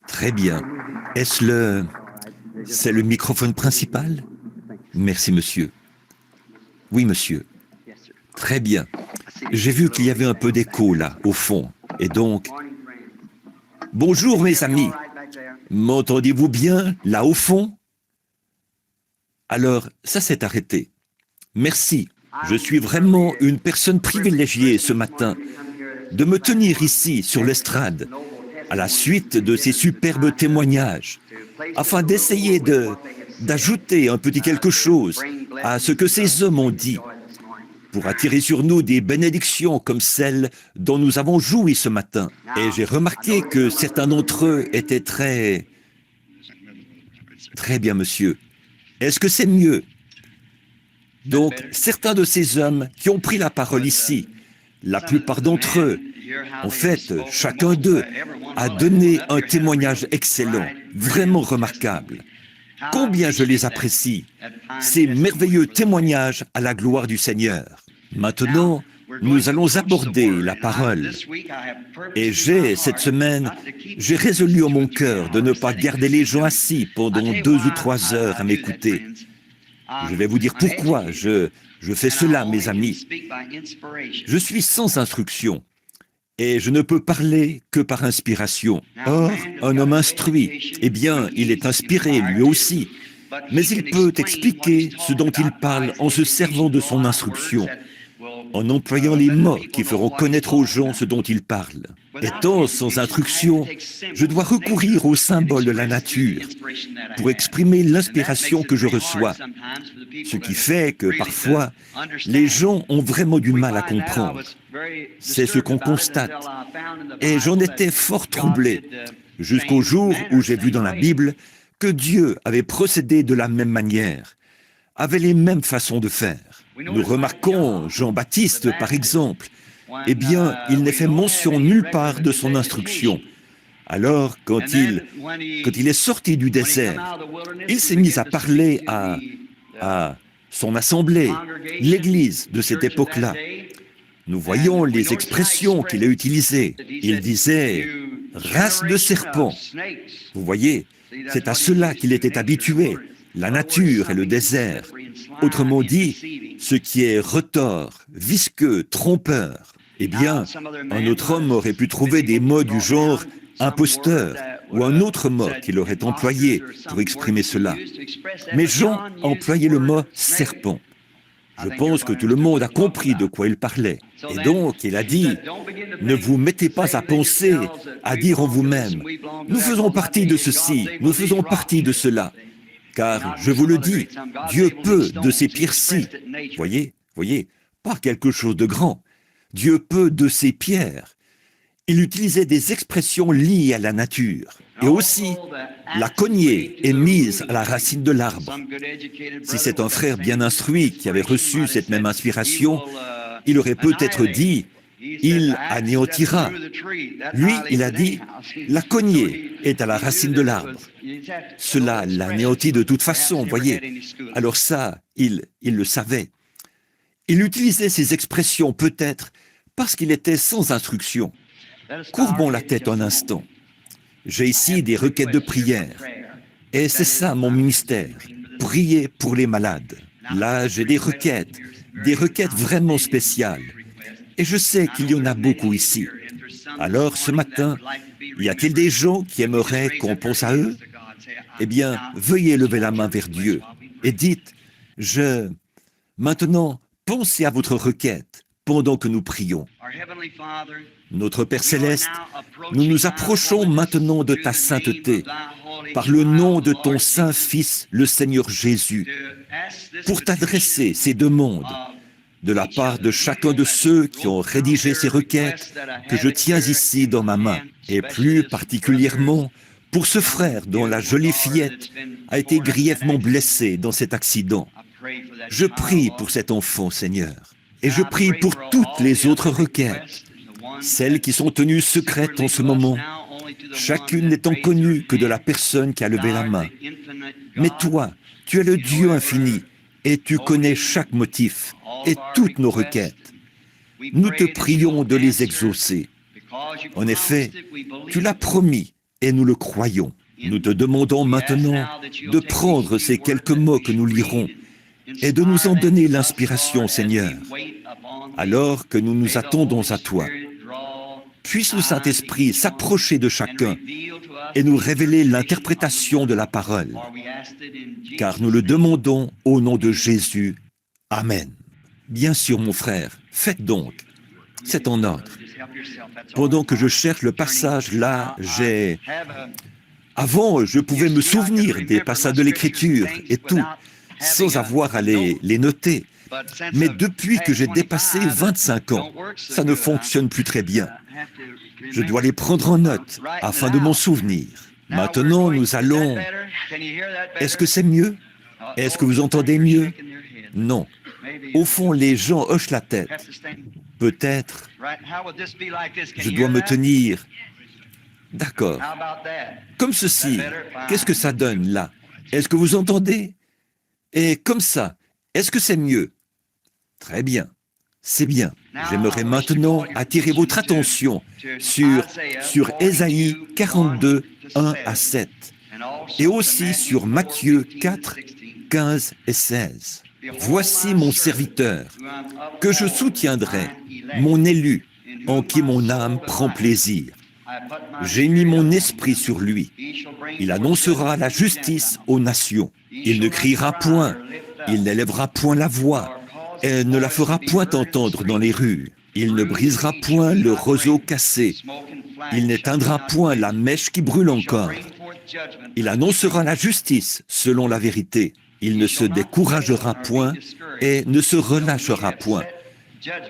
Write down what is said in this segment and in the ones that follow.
Très bien. C'est le microphone principal? Merci, monsieur. Oui, monsieur. Très bien. J'ai vu qu'il y avait un peu d'écho là, au fond. Et donc... Bonjour, mes amis. M'entendez-vous bien, là, au fond? Alors, ça s'est arrêté. Merci. Je suis vraiment une personne privilégiée ce matin de me tenir ici, sur l'estrade, à la suite de ces superbes témoignages, afin d'essayer d'ajouter un petit quelque chose à ce que ces hommes ont dit, pour attirer sur nous des bénédictions comme celles dont nous avons joui ce matin. Et j'ai remarqué que certains d'entre eux étaient très... Très bien, monsieur. Est-ce que c'est mieux? Donc, certains de ces hommes qui ont pris la parole ici, la plupart d'entre eux, en fait, chacun d'eux a donné un témoignage excellent, vraiment remarquable. Combien je les apprécie, ces merveilleux témoignages à la gloire du Seigneur. Maintenant, nous allons aborder la parole. Et cette semaine, j'ai résolu en mon cœur de ne pas garder les gens assis pendant 2 ou 3 heures à m'écouter. Je vais vous dire pourquoi je fais cela, mes amis. Je suis sans instruction et je ne peux parler que par inspiration. Or, un homme instruit, eh bien, il est inspiré lui aussi, mais il peut expliquer ce dont il parle en se servant de son instruction, en employant les mots qui feront connaître aux gens ce dont il parle. Étant sans instruction, je dois recourir aux symboles de la nature pour exprimer l'inspiration que je reçois, ce qui fait que parfois, les gens ont vraiment du mal à comprendre. C'est ce qu'on constate. Et j'en étais fort troublé, jusqu'au jour où j'ai vu dans la Bible que Dieu avait procédé de la même manière, avait les mêmes façons de faire. Nous remarquons Jean-Baptiste, par exemple. Eh bien, il n'est fait mention nulle part de son instruction. Alors, quand il est sorti du désert, il s'est mis à parler à son assemblée, l'Église de cette époque-là. Nous voyons les expressions qu'il a utilisées. Il disait « race de serpents ». Vous voyez, c'est à cela qu'il était habitué, la nature et le désert. Autrement dit, ce qui est retors, visqueux, trompeur. Eh bien, un autre homme aurait pu trouver des mots du genre imposteur ou un autre mot qu'il aurait employé pour exprimer cela. Mais Jean employait le mot serpent. Je pense que tout le monde a compris de quoi il parlait. Et donc, il a dit, ne vous mettez pas à penser, à dire en vous-même, nous faisons partie de ceci, nous faisons partie de cela. Car, je vous le dis, Dieu peut de ces pierres-ci, voyez, pas quelque chose de grand. Dieu peut de ces pierres. Il utilisait des expressions liées à la nature. Et aussi, la cognée est mise à la racine de l'arbre. Si c'est un frère bien instruit qui avait reçu cette même inspiration, il aurait peut-être dit, il anéantira. Lui, il a dit, la cognée est à la racine de l'arbre. Cela l'anéantit de toute façon, voyez. Alors ça, il le savait. Il utilisait ces expressions peut-être parce qu'il était sans instruction. Courbons la tête un instant. J'ai ici des requêtes de prière. Et c'est ça mon ministère, prier pour les malades. Là, j'ai des requêtes vraiment spéciales. Et je sais qu'il y en a beaucoup ici. Alors, ce matin, y a-t-il des gens qui aimeraient qu'on pense à eux? Eh bien, veuillez lever la main vers Dieu et dites, Maintenant, pensez à votre requête pendant que nous prions. Notre Père Céleste, nous nous approchons maintenant de ta sainteté, par le nom de ton Saint-Fils, le Seigneur Jésus, pour t'adresser ces demandes, de la part de chacun de ceux qui ont rédigé ces requêtes que je tiens ici dans ma main, et plus particulièrement pour ce frère dont la jolie fillette a été grièvement blessée dans cet accident. Je prie pour cet enfant, Seigneur, et je prie pour toutes les autres requêtes, celles qui sont tenues secrètes en ce moment, chacune n'étant connue que de la personne qui a levé la main. Mais toi, tu es le Dieu infini, et tu connais chaque motif et toutes nos requêtes. Nous te prions de les exaucer. En effet, tu l'as promis, et nous le croyons. Nous te demandons maintenant de prendre ces quelques mots que nous lirons et de nous en donner l'inspiration, Seigneur, alors que nous nous attendons à toi. Puisse le Saint-Esprit s'approcher de chacun et nous révéler l'interprétation de la parole, car nous le demandons au nom de Jésus. Amen. Bien sûr, mon frère, faites donc. C'est en ordre. Pendant que je cherche le passage, là, Avant, je pouvais me souvenir des passages de l'Écriture et tout, sans avoir à les noter. Mais depuis que j'ai dépassé 25 ans, ça ne fonctionne plus très bien. Je dois les prendre en note afin de m'en souvenir. Maintenant, nous allons... Est-ce que c'est mieux? Est-ce que vous entendez mieux? Non. Au fond, les gens hochent la tête. Peut-être, je dois me tenir... D'accord. Comme ceci, qu'est-ce que ça donne là? Est-ce que vous entendez? Et comme ça, est-ce que c'est mieux? Très bien, c'est bien. J'aimerais maintenant attirer votre attention sur Ésaïe 42, 1 à 7, et aussi sur Matthieu 4, 15 et 16. Voici mon serviteur, que je soutiendrai, mon élu, en qui mon âme prend plaisir. J'ai mis mon esprit sur lui. Il annoncera la justice aux nations. Il ne criera point, il n'élèvera point la voix, et ne la fera point entendre dans les rues. Il ne brisera point le roseau cassé. Il n'éteindra point la mèche qui brûle encore. Il annoncera la justice selon la vérité. Il ne se découragera point et ne se relâchera point,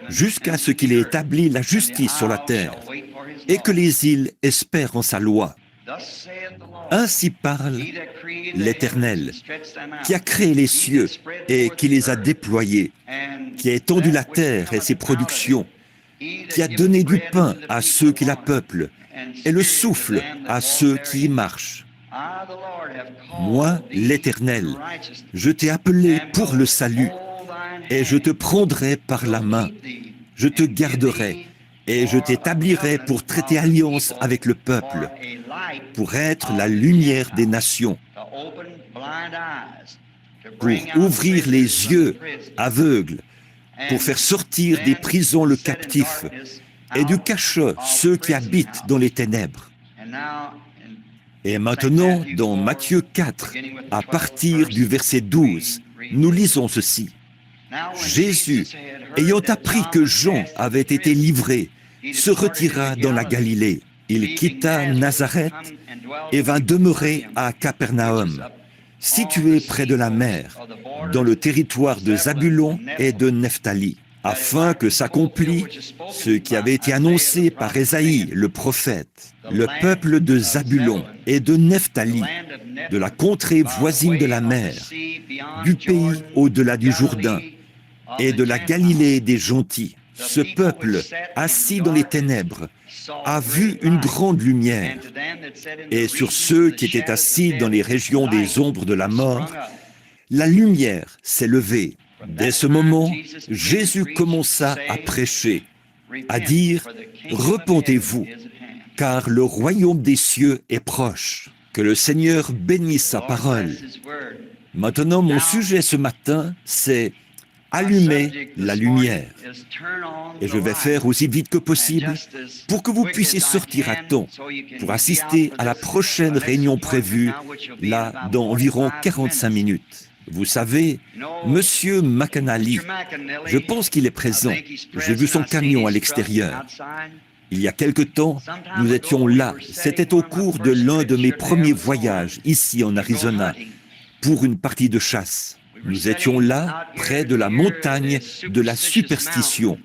jusqu'à ce qu'il ait établi la justice sur la terre, et que les îles espèrent en sa loi. Ainsi parle l'Éternel, qui a créé les cieux et qui les a déployés, qui a étendu la terre et ses productions, qui a donné du pain à ceux qui la peuplent et le souffle à ceux qui y marchent. Moi, l'Éternel, je t'ai appelé pour le salut, et je te prendrai par la main, je te garderai, et je t'établirai pour traiter alliance avec le peuple, pour être la lumière des nations, pour ouvrir les yeux aveugles, pour faire sortir des prisons le captif, et du cachot ceux qui habitent dans les ténèbres. Et maintenant, dans Matthieu 4, à partir du verset 12, nous lisons ceci. Jésus, ayant appris que Jean avait été livré, se retira dans la Galilée. Il quitta Nazareth et vint demeurer à Capernaum, situé près de la mer, dans le territoire de Zabulon et de Nephtali, afin que s'accomplît ce qui avait été annoncé par Ésaïe, le prophète. Le peuple de Zabulon et de Nephtali, de la contrée voisine de la mer, du pays au-delà du Jourdain, et de la Galilée des gentils. Ce peuple, assis dans les ténèbres, a vu une grande lumière. Et sur ceux qui étaient assis dans les régions des ombres de la mort, la lumière s'est levée. Dès ce moment, Jésus commença à prêcher, à dire « Repentez-vous, car le royaume des cieux est proche. » Que le Seigneur bénisse sa parole. Maintenant, mon sujet ce matin, c'est allumer la lumière. Et je vais faire aussi vite que possible pour que vous puissiez sortir à temps pour assister à la prochaine réunion prévue, là, dans environ 45 minutes. Vous savez, Monsieur McAnally, je pense qu'il est présent. J'ai vu son camion à l'extérieur. Il y a quelque temps, nous étions là. C'était au cours de l'un de mes premiers voyages ici en Arizona pour une partie de chasse. Nous étions là, près de la montagne de la superstition.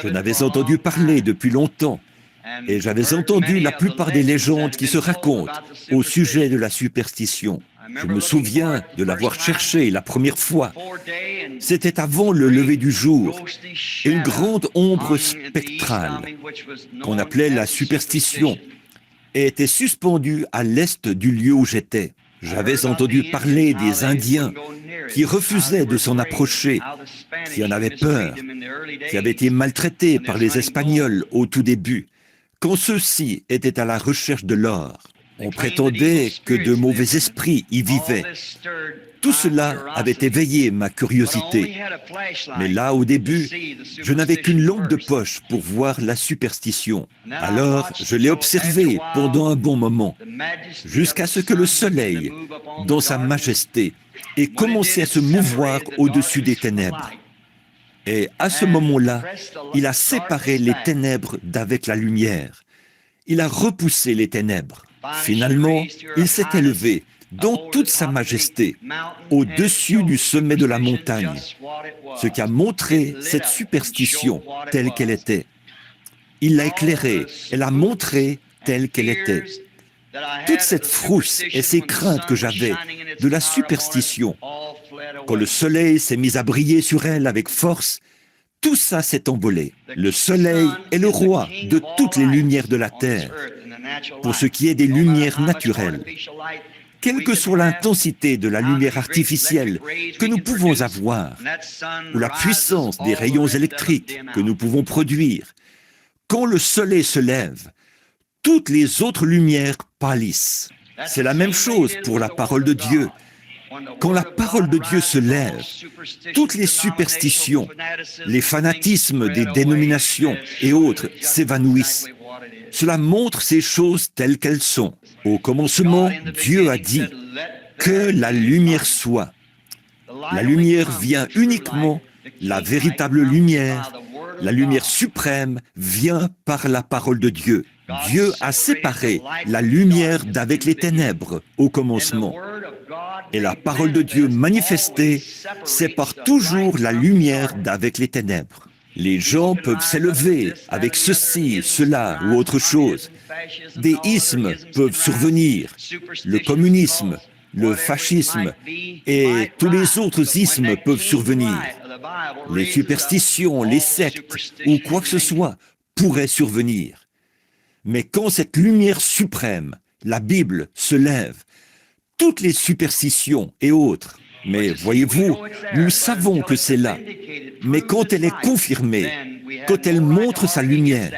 Je n'avais entendu parler depuis longtemps et j'avais entendu la plupart des légendes qui se racontent au sujet de la superstition. Je me souviens de l'avoir cherché la première fois. C'était avant le lever du jour, et une grande ombre spectrale, qu'on appelait la superstition, était suspendue à l'est du lieu où j'étais. J'avais entendu parler des Indiens qui refusaient de s'en approcher, qui en avaient peur, qui avaient été maltraités par les Espagnols au tout début, quand ceux-ci étaient à la recherche de l'or, on prétendait que de mauvais esprits y vivaient. Tout cela avait éveillé ma curiosité. Mais là, au début, je n'avais qu'une lampe de poche pour voir la superstition. Alors, je l'ai observée pendant un bon moment, jusqu'à ce que le soleil, dans sa majesté, ait commencé à se mouvoir au-dessus des ténèbres. Et à ce moment-là, il a séparé les ténèbres d'avec la lumière. Il a repoussé les ténèbres. Finalement, il s'est élevé dans toute sa majesté, au-dessus du sommet de la montagne, ce qui a montré cette superstition telle qu'elle était. Il l'a éclairée et l'a montrée telle qu'elle était. Toute cette frousse et ces craintes que j'avais de la superstition, quand le soleil s'est mis à briller sur elle avec force, tout ça s'est envolé. Le soleil est le roi de toutes les lumières de la terre, pour ce qui est des lumières naturelles. Quelle que soit l'intensité de la lumière artificielle que nous pouvons avoir, ou la puissance des rayons électriques que nous pouvons produire, quand le soleil se lève, toutes les autres lumières pâlissent. C'est la même chose pour la parole de Dieu. Quand la parole de Dieu se lève, toutes les superstitions, les fanatismes des dénominations et autres s'évanouissent. Cela montre ces choses telles qu'elles sont. Au commencement, Dieu a dit que la lumière soit. La lumière vient uniquement, la véritable lumière, la lumière suprême vient par la parole de Dieu. Dieu a séparé la lumière d'avec les ténèbres au commencement. Et la parole de Dieu manifestée sépare toujours la lumière d'avec les ténèbres. Les gens peuvent s'élever avec ceci, cela ou autre chose. Des ismes peuvent survenir, le communisme, le fascisme et tous les autres ismes peuvent survenir. Les superstitions, les sectes ou quoi que ce soit pourraient survenir. Mais quand cette lumière suprême, la Bible, se lève, toutes les superstitions et autres, mais voyez-vous, nous savons que c'est là. Mais quand elle est confirmée, quand elle montre sa lumière,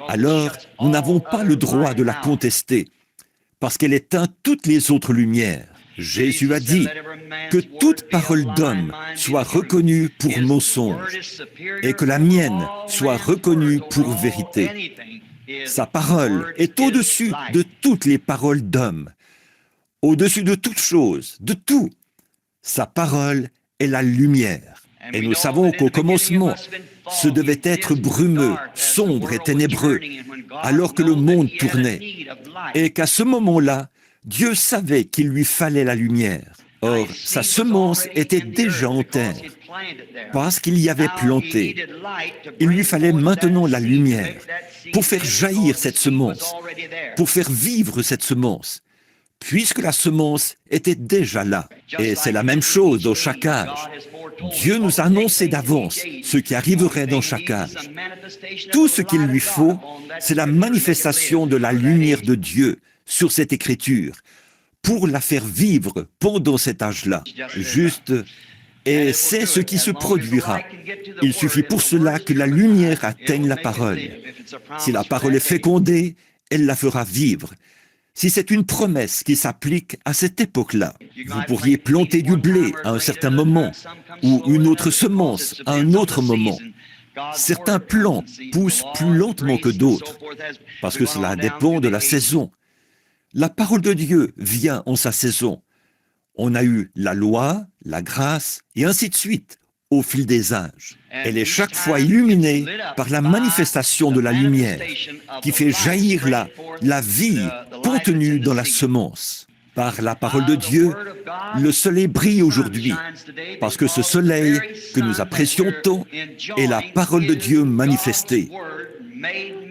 alors nous n'avons pas le droit de la contester, parce qu'elle éteint toutes les autres lumières. Jésus a dit que toute parole d'homme soit reconnue pour mensonge et que la mienne soit reconnue pour vérité. Sa parole est au-dessus de toutes les paroles d'hommes, au-dessus de toute chose, de tout. Sa parole est la lumière. Et nous savons qu'au commencement, ce devait être brumeux, sombre et ténébreux, alors que le monde tournait. Et qu'à ce moment-là, Dieu savait qu'il lui fallait la lumière. Or, sa semence était déjà en terre, parce qu'il y avait planté. Il lui fallait maintenant la lumière pour faire jaillir cette semence, pour faire vivre cette semence, puisque la semence était déjà là. Et c'est la même chose dans chaque âge. Dieu nous a annoncé d'avance ce qui arriverait dans chaque âge. Tout ce qu'il lui faut, c'est la manifestation de la lumière de Dieu sur cette écriture, pour la faire vivre pendant cet âge-là. Juste, et c'est ce qui se produira. Il suffit pour cela que la lumière atteigne la parole. Si la parole est fécondée, elle la fera vivre. Si c'est une promesse qui s'applique à cette époque-là, vous pourriez planter du blé à un certain moment ou une autre semence à un autre moment. Certains plants poussent plus lentement que d'autres parce que cela dépend de la saison. La parole de Dieu vient en sa saison. On a eu la loi, la grâce et ainsi de suite au fil des âges. Elle est chaque fois illuminée par la manifestation de la lumière qui fait jaillir la vie contenue dans la semence. Par la parole de Dieu, le soleil brille aujourd'hui parce que ce soleil que nous apprécions tant est la parole de Dieu manifestée.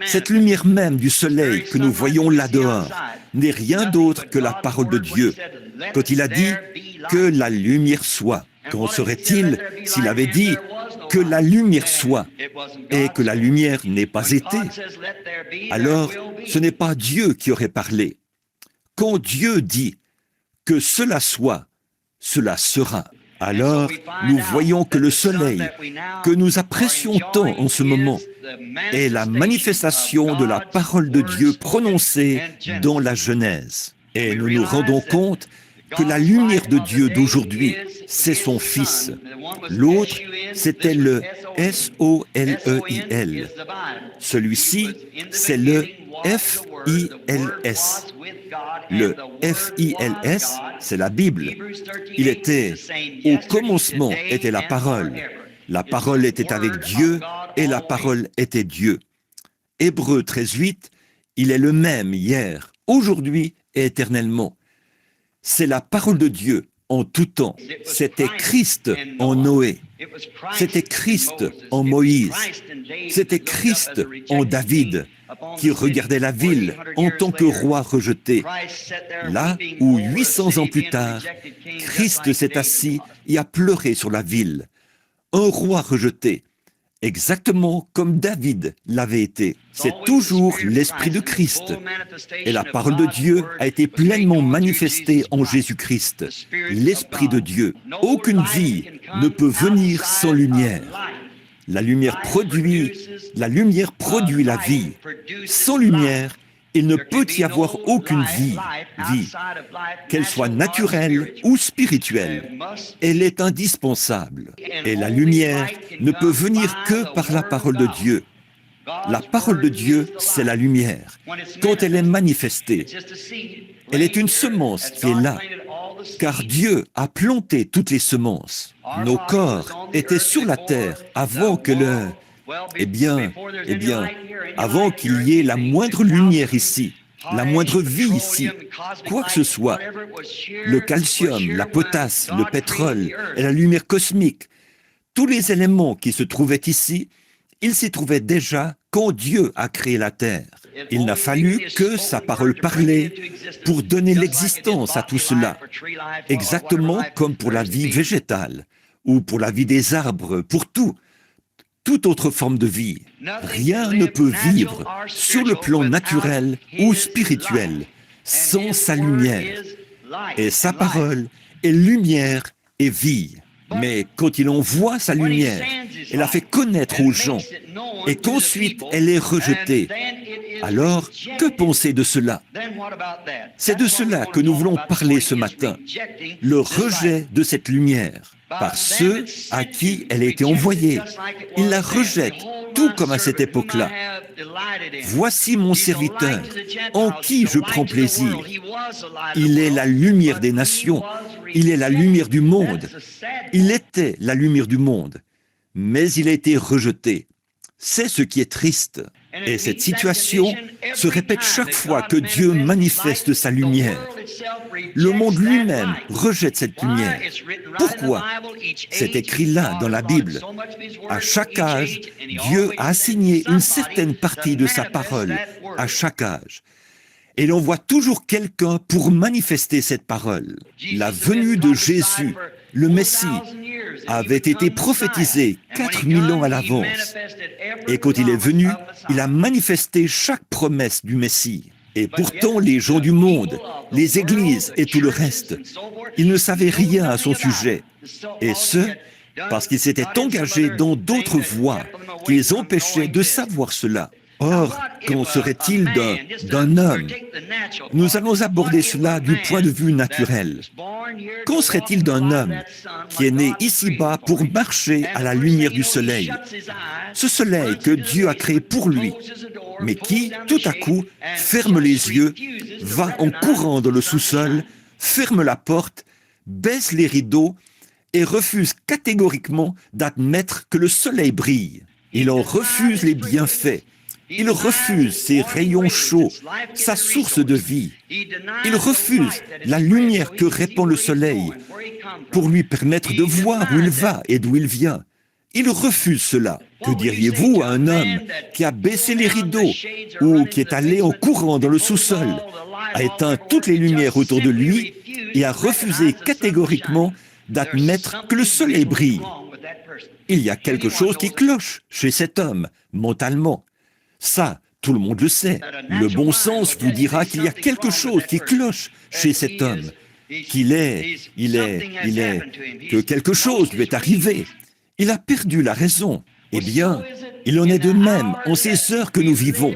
Cette lumière même du soleil que nous voyons là dehors n'est rien d'autre que la parole de Dieu. Quand il a dit que la lumière soit, qu'en serait-il s'il avait dit que la lumière soit et que la lumière n'ait pas été? Alors, ce n'est pas Dieu qui aurait parlé. Quand Dieu dit que cela soit, cela sera. Alors, nous voyons que le soleil, que nous apprécions tant en ce moment, est la manifestation de la parole de Dieu prononcée dans la Genèse. Et nous nous rendons compte que la lumière de Dieu d'aujourd'hui, c'est son Fils. L'autre, c'était le S-O-L-E-I-L. Celui-ci, c'est le F-I-L-S. Le F-I-L-S, c'est la Bible. Il était, au commencement était la parole. La parole était avec Dieu et la parole était Dieu. Hébreux 13:8, il est le même hier, aujourd'hui et éternellement. C'est la parole de Dieu en tout temps. C'était Christ en Noé. C'était Christ en Moïse. C'était Christ en David, qui regardait la ville en tant que roi rejeté. Là où 800 ans plus tard, Christ s'est assis et a pleuré sur la ville. Un roi rejeté, exactement comme David l'avait été. C'est toujours l'Esprit de Christ. Et la parole de Dieu a été pleinement manifestée en Jésus-Christ. L'Esprit de Dieu. Aucune vie ne peut venir sans lumière. La lumière produit la vie. Sans lumière, il ne peut y avoir aucune vie, qu'elle soit naturelle ou spirituelle. Elle est indispensable. Et la lumière ne peut venir que par la parole de Dieu. La parole de Dieu, c'est la lumière. Quand elle est manifestée, elle est une semence qui est là, car Dieu a planté toutes les semences. Nos corps étaient sur la terre avant que avant qu'il y ait la moindre lumière ici, la moindre vie ici, quoi que ce soit, le calcium, la potasse, le pétrole et la lumière cosmique, tous les éléments qui se trouvaient ici, ils s'y trouvaient déjà quand Dieu a créé la terre. Il n'a fallu que sa parole parler pour donner l'existence à tout cela, exactement comme pour la vie végétale ou pour la vie des arbres, pour toute autre forme de vie. Rien ne peut vivre sur le plan naturel ou spirituel sans sa lumière. Et sa parole est lumière et vie. Mais quand il envoie sa lumière, elle a fait connaître aux gens, et qu'ensuite elle est rejetée. Alors, que penser de cela? C'est de cela que nous voulons parler ce matin, le rejet de cette lumière, par ceux à qui elle a été envoyée. Ils la rejettent, tout comme à cette époque-là. Voici mon serviteur, en qui je prends plaisir. Il est la lumière des nations, il est la lumière du monde. Il était la lumière du monde, mais il a été rejeté. C'est ce qui est triste. Et cette situation se répète chaque fois que Dieu manifeste sa lumière. Le monde lui-même rejette cette lumière. Pourquoi? C'est écrit là dans la Bible. À chaque âge, Dieu a assigné une certaine partie de sa parole à chaque âge. Et l'on voit toujours quelqu'un pour manifester cette parole. La venue de Jésus, le Messie, avait été prophétisée 4000 ans à l'avance. Et quand il est venu, il a manifesté chaque promesse du Messie. Et pourtant, les gens du monde, les églises et tout le reste, ils ne savaient rien à son sujet. Et ce, parce qu'ils s'étaient engagés dans d'autres voies qui les empêchaient de savoir cela. Or, qu'en serait-il d'un homme? Nous allons aborder cela du point de vue naturel. Qu'en serait-il d'un homme qui est né ici-bas pour marcher à la lumière du soleil? Ce soleil que Dieu a créé pour lui, mais qui, tout à coup, ferme les yeux, va en courant dans le sous-sol, ferme la porte, baisse les rideaux et refuse catégoriquement d'admettre que le soleil brille. Il en refuse les bienfaits. Il refuse ses rayons chauds, sa source de vie. Il refuse la lumière que répand le soleil pour lui permettre de voir où il va et d'où il vient. Il refuse cela. Que diriez-vous à un homme qui a baissé les rideaux ou qui est allé en courant dans le sous-sol, a éteint toutes les lumières autour de lui et a refusé catégoriquement d'admettre que le soleil brille? Il y a quelque chose qui cloche chez cet homme, mentalement. Ça, tout le monde le sait. Le bon sens vous dira qu'il y a quelque chose qui cloche chez cet homme. que quelque chose lui est arrivé. Il a perdu la raison. Eh bien, il en est de même en ces heures que nous vivons.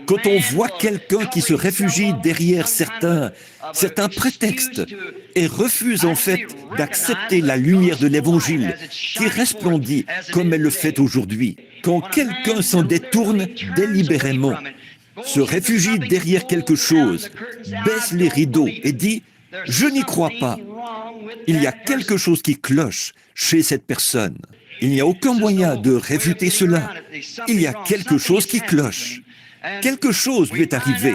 Quand on voit quelqu'un qui se réfugie derrière certains prétextes et refuse en fait d'accepter la lumière de l'Évangile qui resplendit comme elle le fait aujourd'hui, quand quelqu'un s'en détourne délibérément, se réfugie derrière quelque chose, baisse les rideaux et dit « Je n'y crois pas », il y a quelque chose qui cloche chez cette personne. Il n'y a aucun moyen de réfuter cela. Il y a quelque chose qui cloche. Quelque chose lui est arrivé.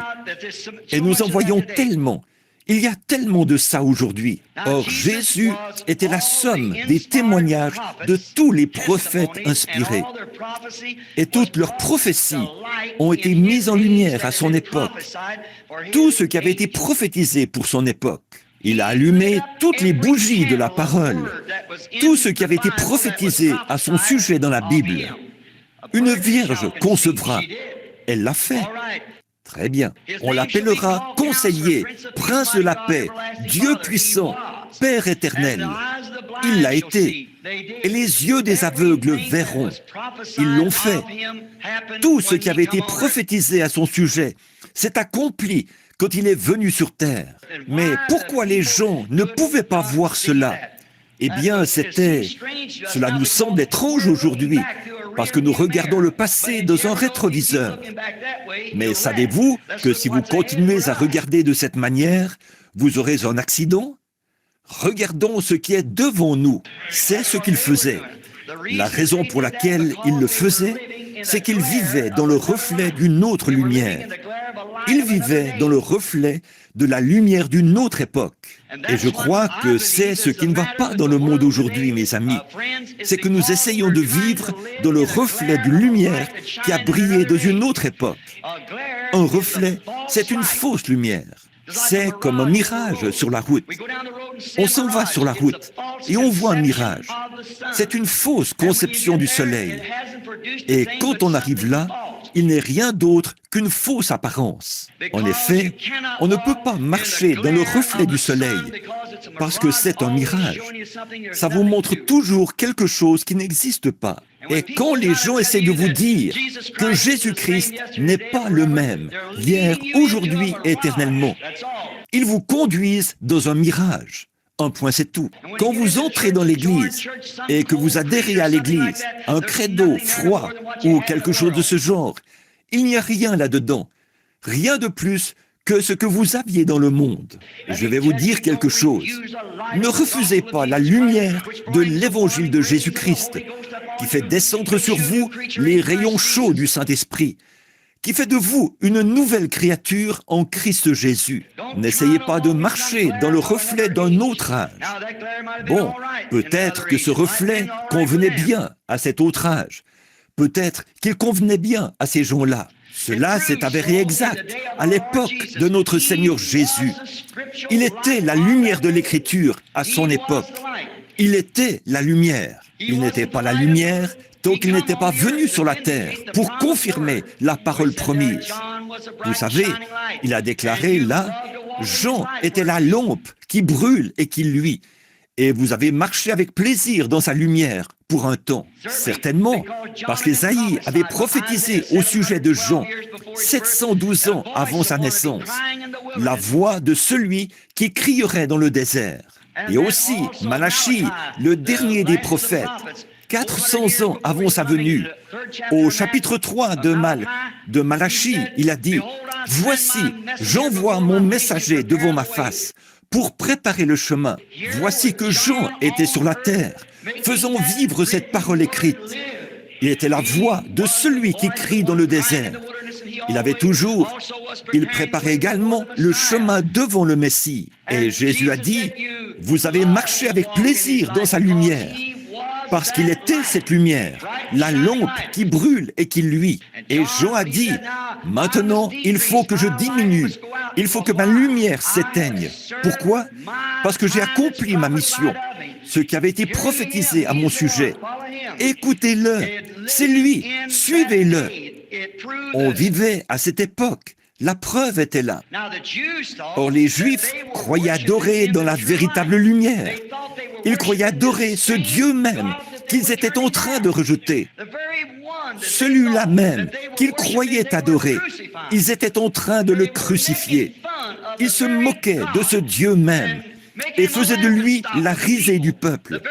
Et nous en voyons tellement. Il y a tellement de ça aujourd'hui. Or, Jésus était la somme des témoignages de tous les prophètes inspirés. Et toutes leurs prophéties ont été mises en lumière à son époque. Tout ce qui avait été prophétisé pour son époque. Il a allumé toutes les bougies de la parole, tout ce qui avait été prophétisé à son sujet dans la Bible. Une vierge concevra. Elle l'a fait. Très bien. On l'appellera conseiller, prince de la paix, Dieu puissant, Père éternel. Il l'a été. Et les yeux des aveugles verront. Ils l'ont fait. Tout ce qui avait été prophétisé à son sujet s'est accompli quand il est venu sur terre. Mais pourquoi les gens ne pouvaient pas voir cela? Eh bien, cela nous semble étrange aujourd'hui, parce que nous regardons le passé dans un rétroviseur. Mais savez-vous que si vous continuez à regarder de cette manière, vous aurez un accident? Regardons ce qui est devant nous. C'est ce qu'il faisait. La raison pour laquelle il le faisait, c'est qu'il vivait dans le reflet d'une autre lumière. Il vivait dans le reflet de la lumière d'une autre époque. Et je crois que c'est ce qui ne va pas dans le monde aujourd'hui, mes amis. C'est que nous essayons de vivre dans le reflet d'une lumière qui a brillé dans une autre époque. Un reflet, c'est une fausse lumière. C'est comme un mirage sur la route. On s'en va sur la route et on voit un mirage. C'est une fausse conception du soleil. Et quand on arrive là, il n'est rien d'autre qu'une fausse apparence. En effet, on ne peut pas marcher dans le reflet du soleil parce que c'est un mirage. Ça vous montre toujours quelque chose qui n'existe pas. Et quand les gens essaient de vous dire que Jésus-Christ n'est pas le même, hier, aujourd'hui, éternellement, ils vous conduisent dans un mirage. Un point, c'est tout. Quand vous entrez dans l'église et que vous adhérez à l'église, un credo froid ou quelque chose de ce genre, il n'y a rien là-dedans. Rien de plus que ce que vous aviez dans le monde. Je vais vous dire quelque chose. Ne refusez pas la lumière de l'évangile de Jésus-Christ, qui fait descendre sur vous les rayons chauds du Saint-Esprit, qui fait de vous une nouvelle créature en Christ Jésus. N'essayez pas de marcher dans le reflet d'un autre âge. Bon, peut-être que ce reflet convenait bien à cet autre âge. Peut-être qu'il convenait bien à ces gens-là. Cela s'est avéré exact à l'époque de notre Seigneur Jésus. Il était la lumière de l'Écriture à son époque. Il était la lumière. Il n'était pas la lumière tant qu'il n'était pas venu sur la terre pour confirmer la parole promise. Vous savez, il a déclaré là, Jean était la lampe qui brûle et qui luit. Et vous avez marché avec plaisir dans sa lumière pour un temps. Certainement, parce qu'Ésaïe avait prophétisé au sujet de Jean, 712 ans avant sa naissance, la voix de celui qui crierait dans le désert. Et aussi, Malachie, le dernier des prophètes, 400 ans avant sa venue, au chapitre 3 de Malachie, il a dit « Voici, j'envoie mon messager devant ma face pour préparer le chemin. Voici que Jean était sur la terre, faisant vivre cette parole écrite. Il était la voix de celui qui crie dans le désert. Il préparait également le chemin devant le Messie. Et Jésus a dit, vous avez marché avec plaisir dans sa lumière, parce qu'il était cette lumière, la lampe qui brûle et qui luit. Et Jean a dit, maintenant, il faut que je diminue, il faut que ma lumière s'éteigne. Pourquoi? Parce que j'ai accompli ma mission, ce qui avait été prophétisé à mon sujet. Écoutez-le, c'est lui, suivez-le. On vivait à cette époque La preuve était là. Or, les Juifs croyaient adorer dans la véritable lumière. Ils croyaient adorer ce Dieu même qu'ils étaient en train de rejeter. Celui-là même qu'ils croyaient adorer, ils étaient en train de le crucifier. Ils se moquaient de ce Dieu même et faisaient de lui la risée du peuple.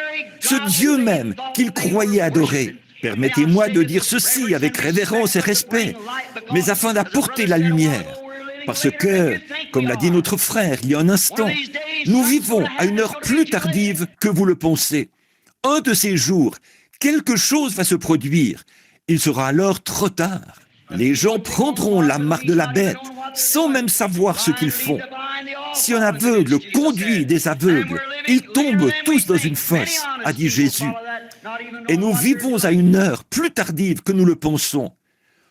Ce Dieu même qu'ils croyaient adorer. Permettez-moi de dire ceci avec révérence et respect, mais afin d'apporter la lumière. Parce que, comme l'a dit notre frère il y a un instant, nous vivons à une heure plus tardive que vous le pensez. Un de ces jours, quelque chose va se produire. Il sera alors trop tard. Les gens prendront la marque de la bête sans même savoir ce qu'ils font. Si un aveugle conduit des aveugles, ils tombent tous dans une fosse, a dit Jésus. Et nous vivons à une heure plus tardive que nous le pensons.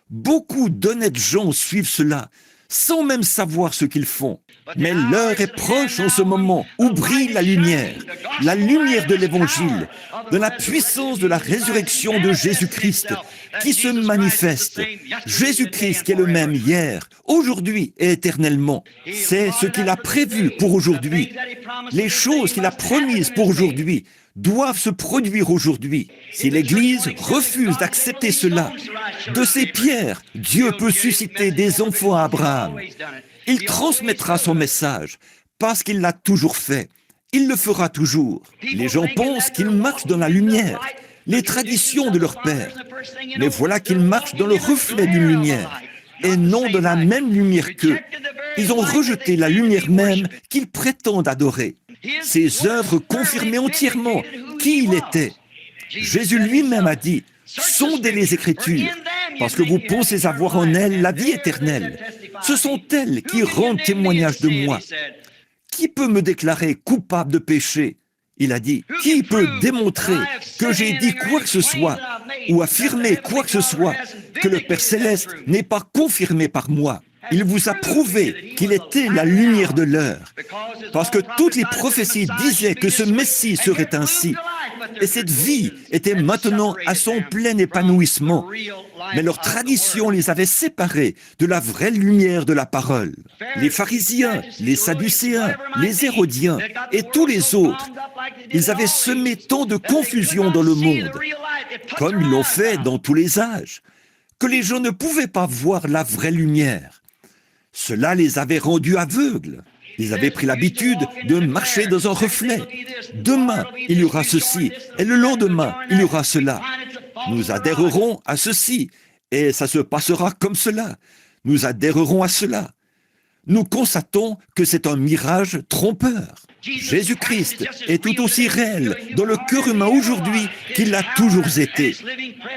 Beaucoup d'honnêtes gens suivent cela, sans même savoir ce qu'ils font. Mais l'heure est proche en ce moment où brille la lumière de l'Évangile, de la puissance de la résurrection de Jésus-Christ qui se manifeste. Jésus-Christ qui est le même hier, aujourd'hui et éternellement. C'est ce qu'il a prévu pour aujourd'hui. Les choses qu'il a promises pour aujourd'hui doivent se produire aujourd'hui. Si l'Église refuse d'accepter cela, de ces pierres, Dieu peut susciter des enfants à Abraham. Il transmettra son message parce qu'il l'a toujours fait. Il le fera toujours. Les gens pensent qu'ils marchent dans la lumière, les traditions de leur père. Mais voilà qu'ils marchent dans le reflet d'une lumière et non de la même lumière qu'eux. Ils ont rejeté la lumière même qu'ils prétendent adorer. Ses œuvres confirmaient entièrement qui il était. Jésus lui-même a dit « Sondez les Écritures, parce que vous pensez avoir en elles la vie éternelle. Ce sont elles qui rendent témoignage de moi. Qui peut me déclarer coupable de péché ?» Il a dit « Qui peut démontrer que j'ai dit quoi que ce soit ou affirmer quoi que ce soit que le Père Céleste n'est pas confirmé par moi ?» Il vous a prouvé qu'il était la lumière de l'heure, parce que toutes les prophéties disaient que ce Messie serait ainsi. Et cette vie était maintenant à son plein épanouissement. Mais leur tradition les avait séparés de la vraie lumière de la parole. Les pharisiens, les sadducéens, les hérodiens et tous les autres, ils avaient semé tant de confusion dans le monde, comme ils l'ont fait dans tous les âges, que les gens ne pouvaient pas voir la vraie lumière. Cela les avait rendus aveugles. Ils avaient pris l'habitude de marcher dans un reflet. Demain, il y aura ceci, et le lendemain, il y aura cela. Nous adhérerons à ceci, et ça se passera comme cela. Nous adhérerons à cela. Nous constatons que c'est un mirage trompeur. Jésus-Christ est tout aussi réel dans le cœur humain aujourd'hui qu'il l'a toujours été.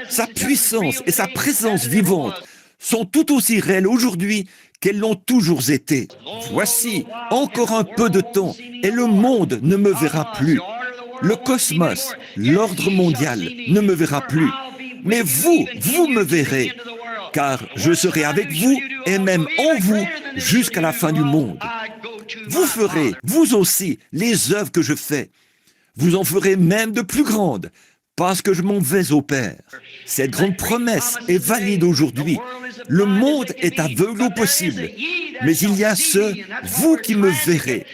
Sa puissance et sa présence vivante sont tout aussi réelles aujourd'hui qu'elles l'ont toujours été. Voici, encore un peu de temps, et le monde ne me verra plus. Le cosmos, l'ordre mondial, ne me verra plus. Mais vous me verrez, car je serai avec vous et même en vous jusqu'à la fin du monde. Vous ferez, vous aussi, les œuvres que je fais. Vous en ferez même de plus grandes, parce que je m'en vais au Père. Cette grande promesse est valide aujourd'hui. Le monde est aveugle au possible, mais il y a vous qui me verrez.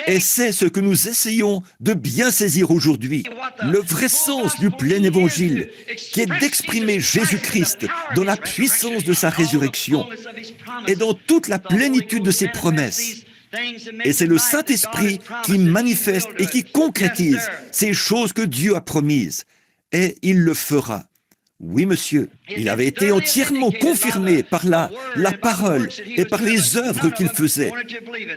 Et c'est ce que nous essayons de bien saisir aujourd'hui. Le vrai sens du plein évangile, qui est d'exprimer Jésus-Christ dans la puissance de sa résurrection et dans toute la plénitude de ses promesses. Et c'est le Saint-Esprit qui manifeste et qui concrétise ces choses que Dieu a promises. Et il le fera. Oui, monsieur, il avait été entièrement confirmé par la parole et par les œuvres qu'il faisait.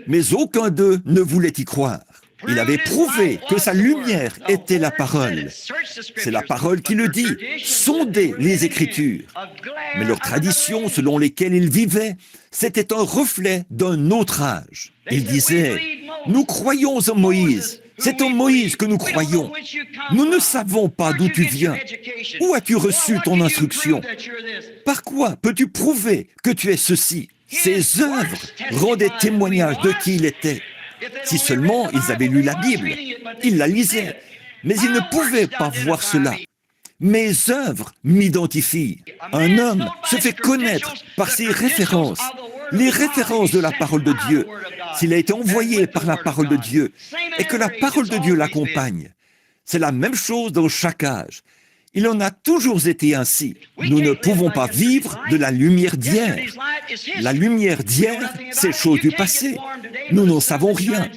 Mais aucun d'eux ne voulait y croire. Il avait prouvé que sa lumière était la parole. C'est la parole qui le dit, sondez les Écritures. Mais leurs traditions selon lesquelles ils vivaient, c'était un reflet d'un autre âge. Ils disaient, nous croyons en Moïse. C'est en Moïse que nous croyons. Nous ne savons pas d'où tu viens. Où as-tu reçu ton instruction? Par quoi peux-tu prouver que tu es ceci? Ses œuvres rendaient témoignage de qui il était. Si seulement ils avaient lu la Bible, ils la lisaient, mais ils ne pouvaient pas voir cela. Mes œuvres m'identifient. Un homme se fait connaître par ses références. les références de la parole de Dieu, s'il a été envoyé par la parole de Dieu et que la parole de Dieu l'accompagne. C'est la même chose dans chaque âge. Il en a toujours été ainsi. Nous ne pouvons pas vivre de la lumière d'hier. La lumière d'hier, c'est chose du passé. Nous n'en savons rien.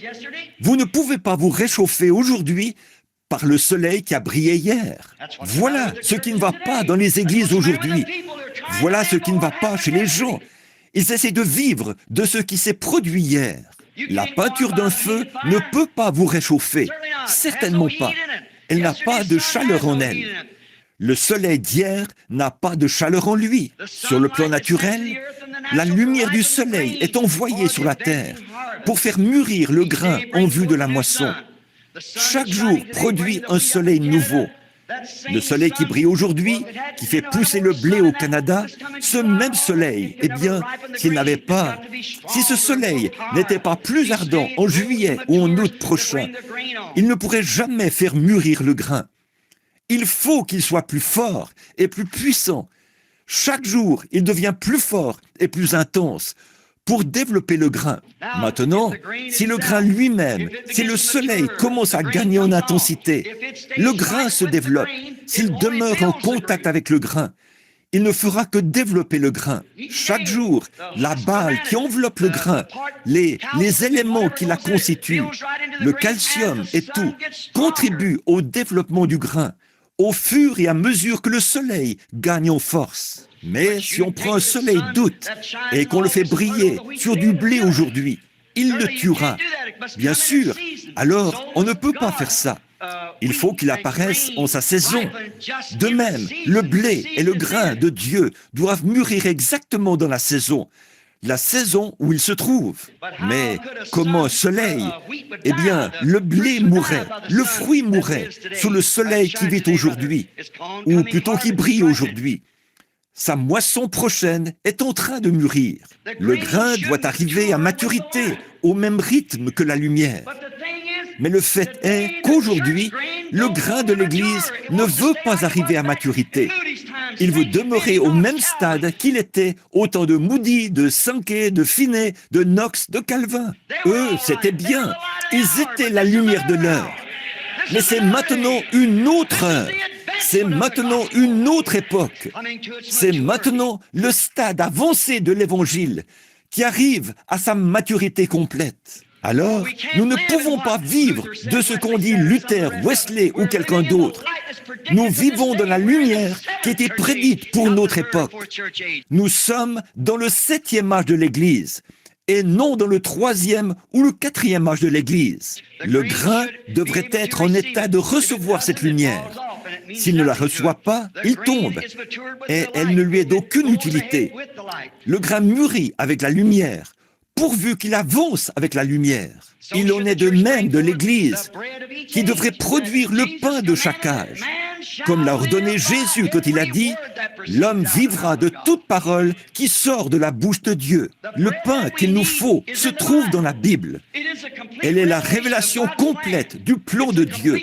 Vous ne pouvez pas vous réchauffer aujourd'hui par le soleil qui a brillé hier. Voilà ce qui ne va pas dans les églises aujourd'hui. Voilà ce qui ne va pas chez les gens. Ils essaient de vivre de ce qui s'est produit hier. La peinture d'un feu ne peut pas vous réchauffer. Certainement pas. Elle n'a pas de chaleur en elle. Le soleil d'hier n'a pas de chaleur en lui. Sur le plan naturel, la lumière du soleil est envoyée sur la terre pour faire mûrir le grain en vue de la moisson. Chaque jour produit un soleil nouveau. Le soleil qui brille aujourd'hui, qui fait pousser le blé au Canada, ce même soleil, eh bien, si ce soleil n'était pas plus ardent en juillet ou en août prochain, il ne pourrait jamais faire mûrir le grain. Il faut qu'il soit plus fort et plus puissant. Chaque jour, il devient plus fort et plus intense pour développer le grain. Maintenant, si le grain lui-même, si le soleil commence à gagner en intensité, le grain se développe. S'il demeure en contact avec le grain, il ne fera que développer le grain. Chaque jour, la balle qui enveloppe le grain, les éléments qui la constituent, le calcium et tout, contribuent au développement du grain, au fur et à mesure que le soleil gagne en force. Mais si on prend un soleil d'août et qu'on le fait briller sur du blé aujourd'hui, il le tuera. Bien sûr, alors on ne peut pas faire ça. Il faut qu'il apparaisse en sa saison. De même, le blé et le grain de Dieu doivent mûrir exactement dans la saison où il se trouve. Mais comment un soleil? Eh bien, le blé mourrait, le fruit mourrait sous le soleil qui vit aujourd'hui, ou plutôt qui brille aujourd'hui. Sa moisson prochaine est en train de mûrir. Le grain doit arriver à maturité, au même rythme que la lumière. Mais le fait est qu'aujourd'hui, le grain de l'Église ne veut pas arriver à maturité. Il veut demeurer au même stade qu'il était au temps de Moody, de Sankey, de Finney, de Knox, de Calvin. Eux, c'était bien. Ils étaient la lumière de l'heure. Mais c'est maintenant une autre heure. C'est maintenant une autre époque. C'est maintenant le stade avancé de l'Évangile qui arrive à sa maturité complète. Alors, nous ne pouvons pas vivre de ce qu'ont dit Luther, Wesley ou quelqu'un d'autre. Nous vivons dans la lumière qui était prédite pour notre époque. Nous sommes dans le 7e âge de l'Église et non dans le 3e ou le 4e âge de l'Église. Le grain devrait être en état de recevoir cette lumière. S'il ne la reçoit pas, il tombe et elle ne lui est d'aucune utilité. Le grain mûrit avec la lumière, pourvu qu'il avance avec la lumière. Il en est de même de l'Église, qui devrait produire le pain de chaque âge. Comme l'a ordonné Jésus quand il a dit « L'homme vivra de toute parole qui sort de la bouche de Dieu ». Le pain qu'il nous faut se trouve dans la Bible. Elle est la révélation complète du plan de Dieu.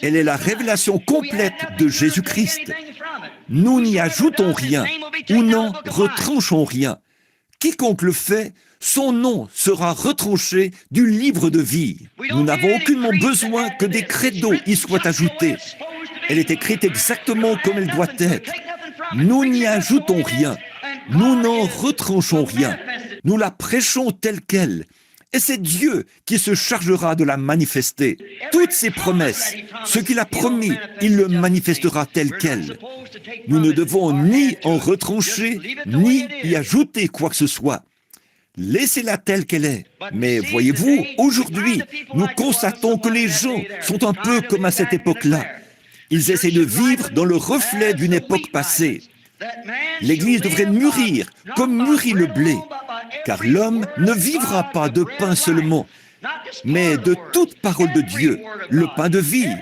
Elle est la révélation complète de Jésus-Christ. Nous n'y ajoutons rien ou n'en retranchons rien. Quiconque le fait, son nom sera retranché du livre de vie. Nous n'avons aucunement besoin que des credos y soient ajoutés. Elle est écrite exactement comme elle doit être. Nous n'y ajoutons rien. Nous n'en retranchons rien. Nous la prêchons telle qu'elle. Et c'est Dieu qui se chargera de la manifester. Toutes ses promesses, ce qu'il a promis, il le manifestera tel quel. Nous ne devons ni en retrancher, ni y ajouter quoi que ce soit. Laissez-la telle qu'elle est. Mais voyez-vous, aujourd'hui, nous constatons que les gens sont un peu comme à cette époque-là. Ils essaient de vivre dans le reflet d'une époque passée. L'Église devrait mûrir comme mûrit le blé, car l'homme ne vivra pas de pain seulement, mais de toute parole de Dieu, le pain de vie.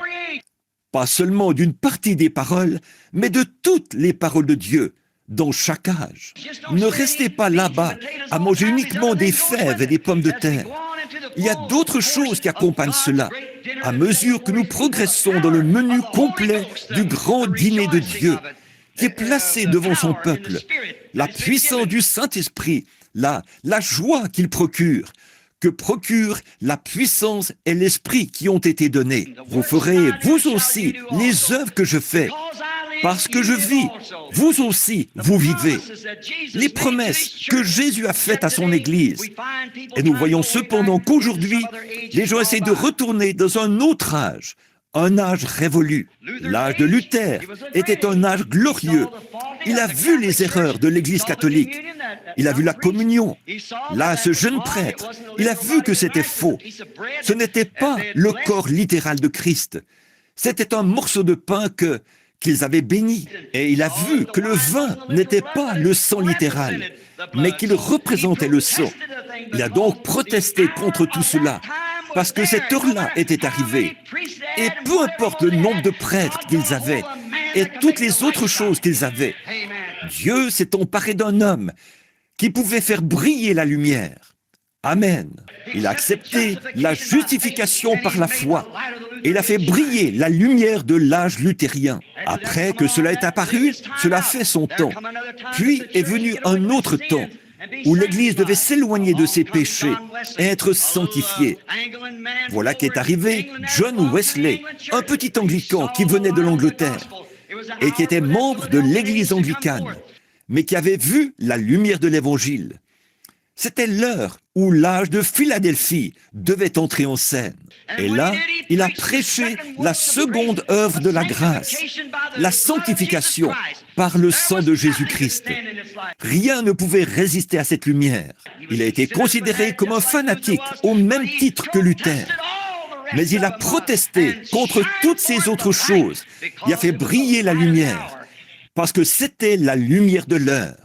Pas seulement d'une partie des paroles, mais de toutes les paroles de Dieu, dans chaque âge. Ne restez pas là-bas à manger uniquement des fèves et des pommes de terre. Il y a d'autres choses qui accompagnent cela. À mesure que nous progressons dans le menu complet du grand dîner de Dieu, qui est placé devant son peuple, la puissance du Saint-Esprit la joie qu'il procure, que procure la puissance et l'esprit qui ont été donnés. Vous ferez, vous aussi, les œuvres que je fais. Parce que je vis, vous aussi, vous vivez. Les promesses que Jésus a faites à son Église. Et nous voyons cependant qu'aujourd'hui, les gens essaient de retourner dans un autre âge, un âge révolu. L'âge de Luther était un âge glorieux. Il a vu les erreurs de l'Église catholique. Il a vu la communion. Là, ce jeune prêtre, il a vu que c'était faux. Ce n'était pas le corps littéral de Christ. C'était un morceau de pain qu'ils avaient béni. Et il a vu que le vin n'était pas le sang littéral, mais qu'il représentait le sang. Il a donc protesté contre tout cela, parce que cette heure-là était arrivée. Et peu importe le nombre de prêtres qu'ils avaient, et toutes les autres choses qu'ils avaient, Dieu s'est emparé d'un homme qui pouvait faire briller la lumière. Amen. Il a accepté la justification par la foi. Et il a fait briller la lumière de l'âge luthérien. Après que cela est apparu, cela fait son temps. Puis est venu un autre temps où l'Église devait s'éloigner de ses péchés et être sanctifiée. Voilà qu'est arrivé John Wesley, un petit anglican qui venait de l'Angleterre et qui était membre de l'Église anglicane, mais qui avait vu la lumière de l'Évangile. C'était l'heure où l'âge de Philadelphie devait entrer en scène. Et là, il a prêché la seconde œuvre de la grâce, la sanctification par le sang de Jésus-Christ. Rien ne pouvait résister à cette lumière. Il a été considéré comme un fanatique au même titre que Luther. Mais il a protesté contre toutes ces autres choses. Il a fait briller la lumière, parce que c'était la lumière de l'heure.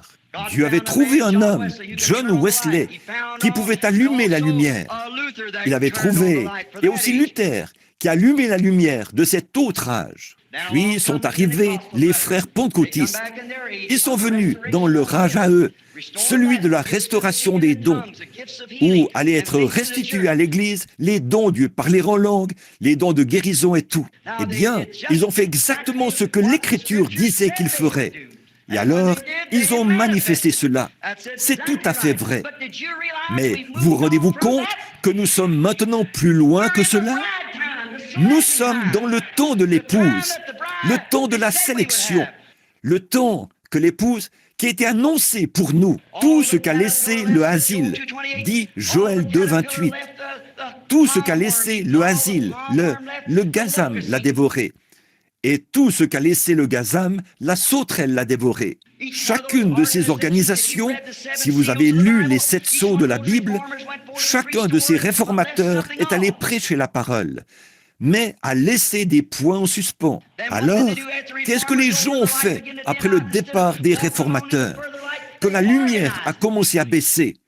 Dieu avait trouvé un homme, John Wesley, qui pouvait allumer la lumière. Il avait trouvé, et aussi Luther, qui allumait la lumière de cet autre âge. Puis sont arrivés les frères pentecôtistes. Ils sont venus dans leur âge à eux, celui de la restauration des dons, où allaient être restitués à l'Église les dons du parler en langue, les dons de guérison et tout. Eh bien, ils ont fait exactement ce que l'Écriture disait qu'ils feraient. Et alors, ils ont manifesté cela. C'est tout à fait vrai. Mais vous rendez-vous compte que nous sommes maintenant plus loin que cela? Nous sommes dans le temps de l'épouse, le temps de la sélection, le temps que l'épouse qui a été annoncé pour nous, tout ce qu'a laissé le asile, dit Joël 2, 28. Tout ce qu'a laissé le asile, le gazam l'a dévoré. Et tout ce qu'a laissé le gazam, la sauterelle l'a dévoré. Chacune de ces organisations, si vous avez lu les 7 sceaux de la Bible, chacun de ces réformateurs est allé prêcher la parole, mais a laissé des points en suspens. Alors, qu'est-ce que les gens ont fait après le départ des réformateurs, quand la lumière a commencé à baisser?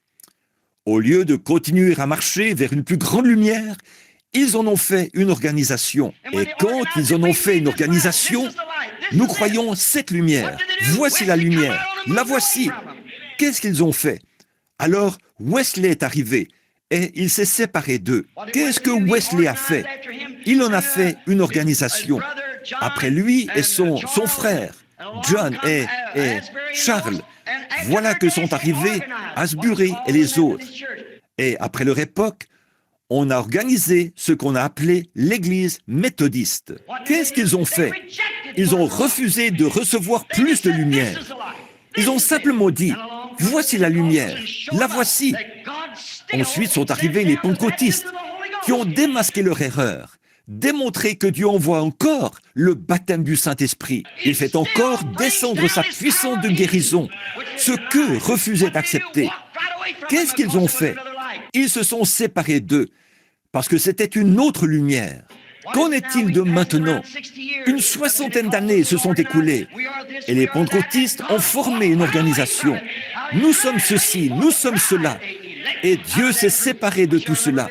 Au lieu de continuer à marcher vers une plus grande lumière, ils en ont fait une organisation. Et quand ils en ont fait une organisation, nous croyons cette lumière. Voici la lumière. La voici. Qu'est-ce qu'ils ont fait? Alors, Wesley est arrivé et il s'est séparé d'eux. Qu'est-ce que Wesley a fait? Il en a fait une organisation. Après lui et son frère, John et Charles, voilà que sont arrivés Asbury et les autres. Et après leur époque, on a organisé ce qu'on a appelé l'Église méthodiste. Qu'est-ce qu'ils ont fait? Ils ont refusé de recevoir plus de lumière. Ils ont simplement dit, voici la lumière, la voici. Ensuite sont arrivés les pentecôtistes qui ont démasqué leur erreur, démontré que Dieu envoie encore le baptême du Saint-Esprit. Il fait encore descendre sa puissance de guérison, ce qu'eux refusaient d'accepter. Qu'est-ce qu'ils ont fait? Ils se sont séparés d'eux, parce que c'était une autre lumière. Qu'en est-il de maintenant? Une 60aine d'années se sont écoulées, et les pentecôtistes ont formé une organisation. Nous sommes ceci, nous sommes cela, et Dieu s'est séparé de tout cela.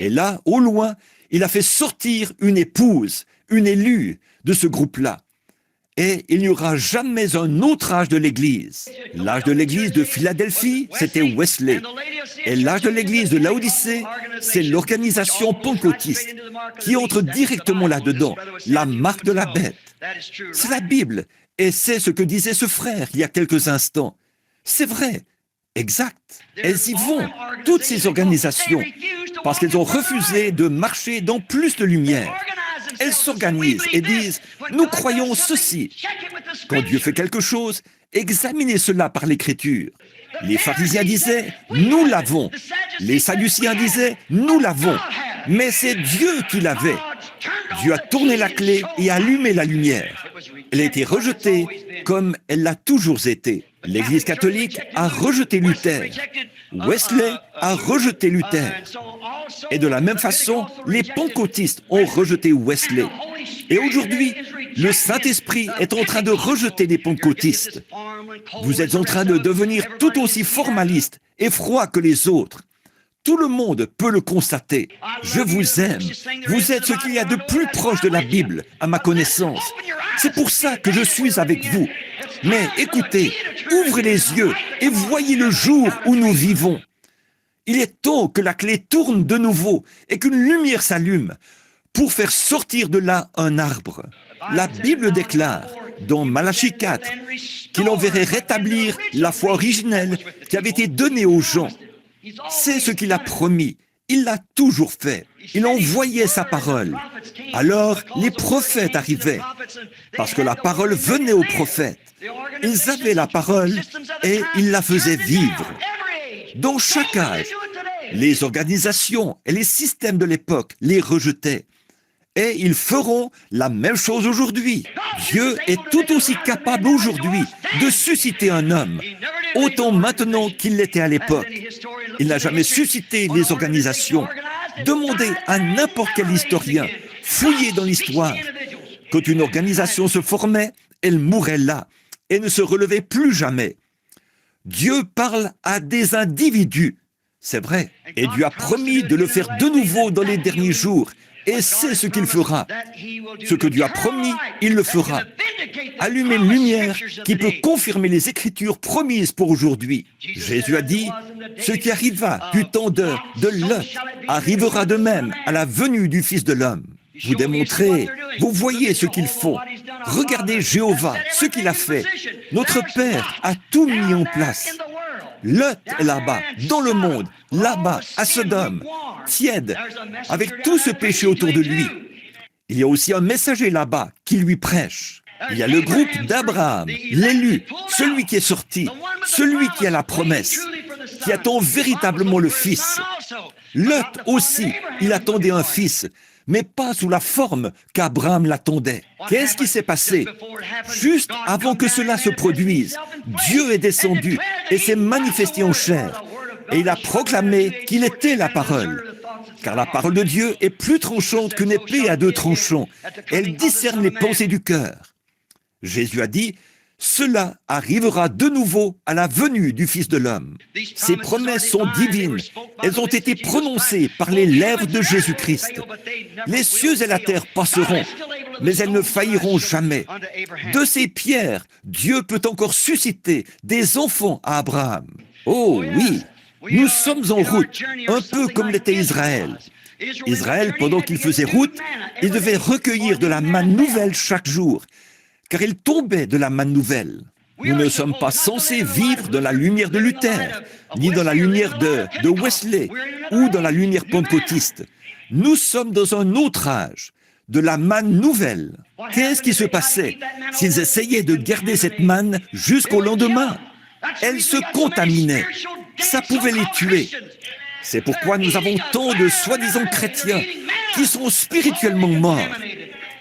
Et là, au loin, il a fait sortir une épouse, une élue de ce groupe-là. Et il n'y aura jamais un autre âge de l'Église. L'âge de l'Église de Philadelphie, c'était Wesley. Et l'âge de l'Église de Laodicée, c'est l'organisation pentecôtiste qui entre directement là-dedans, la marque de la bête. C'est la Bible, et c'est ce que disait ce frère il y a quelques instants. C'est vrai, Exact. Elles y vont, toutes ces organisations, parce qu'elles ont refusé de marcher dans plus de lumière. Elles s'organisent et disent « Nous croyons ceci ». Quand Dieu fait quelque chose, examinez cela par l'Écriture. Les pharisiens disaient « Nous l'avons ». Les sadduciens disaient « Nous l'avons ». Mais c'est Dieu qui l'avait. Dieu a tourné la clé et allumé la lumière. Elle a été rejetée comme elle l'a toujours été. L'Église catholique a rejeté Luther. Wesley a rejeté Luther. Et de la même façon, les pentecôtistes ont rejeté Wesley. Et aujourd'hui, le Saint-Esprit est en train de rejeter les pentecôtistes. Vous êtes en train de devenir tout aussi formaliste et froid que les autres. Tout le monde peut le constater. Je vous aime. Vous êtes ce qu'il y a de plus proche de la Bible, à ma connaissance. C'est pour ça que je suis avec vous. Mais écoutez, ouvrez les yeux et voyez le jour où nous vivons. Il est temps que la clé tourne de nouveau et qu'une lumière s'allume pour faire sortir de là un arbre. La Bible déclare, dans Malachie 4, qu'il enverrait rétablir la foi originelle qui avait été donnée aux gens. C'est ce qu'il a promis. Il l'a toujours fait. Il envoyait sa parole. Alors, les prophètes arrivaient, parce que la parole venait aux prophètes. Ils avaient la parole et ils la faisaient vivre. Dans chaque âge, les organisations et les systèmes de l'époque les rejetaient. Et ils feront la même chose aujourd'hui. Dieu est tout aussi capable aujourd'hui de susciter un homme, autant maintenant qu'il l'était à l'époque. Il n'a jamais suscité les organisations. Demandez à n'importe quel historien, fouillez dans l'histoire. Quand une organisation se formait, elle mourait là et ne se relevait plus jamais. Dieu parle à des individus, c'est vrai, et Dieu a promis de le faire de nouveau dans les derniers jours. Et c'est ce qu'il fera. Ce que Dieu a promis, il le fera. Allumer une lumière qui peut confirmer les Écritures promises pour aujourd'hui. Jésus a dit, ce qui arriva du temps de Lot arrivera de même à la venue du Fils de l'homme. Vous démontrez, vous voyez ce qu'ils font. Regardez Jéhovah, ce qu'il a fait. Notre Père a tout mis en place. Lot est là-bas, dans le monde, là-bas, à Sodome, tiède, avec tout ce péché autour de lui. Il y a aussi un messager là-bas qui lui prêche. Il y a le groupe d'Abraham, l'élu, celui qui est sorti, celui qui a la promesse, qui attend véritablement le Fils. Lot aussi, il attendait un fils, mais pas sous la forme qu'Abraham l'attendait. Qu'est-ce qui s'est passé? Juste avant que cela se produise, Dieu est descendu et s'est manifesté en chair. Et il a proclamé qu'il était la parole. Car la parole de Dieu est plus tranchante qu'une épée à deux tranchants. Elle discerne les pensées du cœur. Jésus a dit, cela arrivera de nouveau à la venue du Fils de l'homme. Ces promesses sont divines. Elles ont été prononcées par les lèvres de Jésus-Christ. Les cieux et la terre passeront, mais elles ne failliront jamais. De ces pierres, Dieu peut encore susciter des enfants à Abraham. Oh oui, nous sommes en route, un peu comme l'était Israël. Israël, pendant qu'il faisait route, il devait recueillir de la manne nouvelle chaque jour, car il tombait de la manne nouvelle. Nous ne sommes pas censés vivre dans la lumière de Luther, ni dans la lumière de Wesley, ou dans la lumière pentecôtiste. Nous sommes dans un autre âge, de la manne nouvelle. Qu'est-ce qui se passait s'ils essayaient de garder cette manne jusqu'au lendemain? Elle se contaminait. Ça pouvait les tuer. C'est pourquoi nous avons tant de soi-disant chrétiens qui sont spirituellement morts.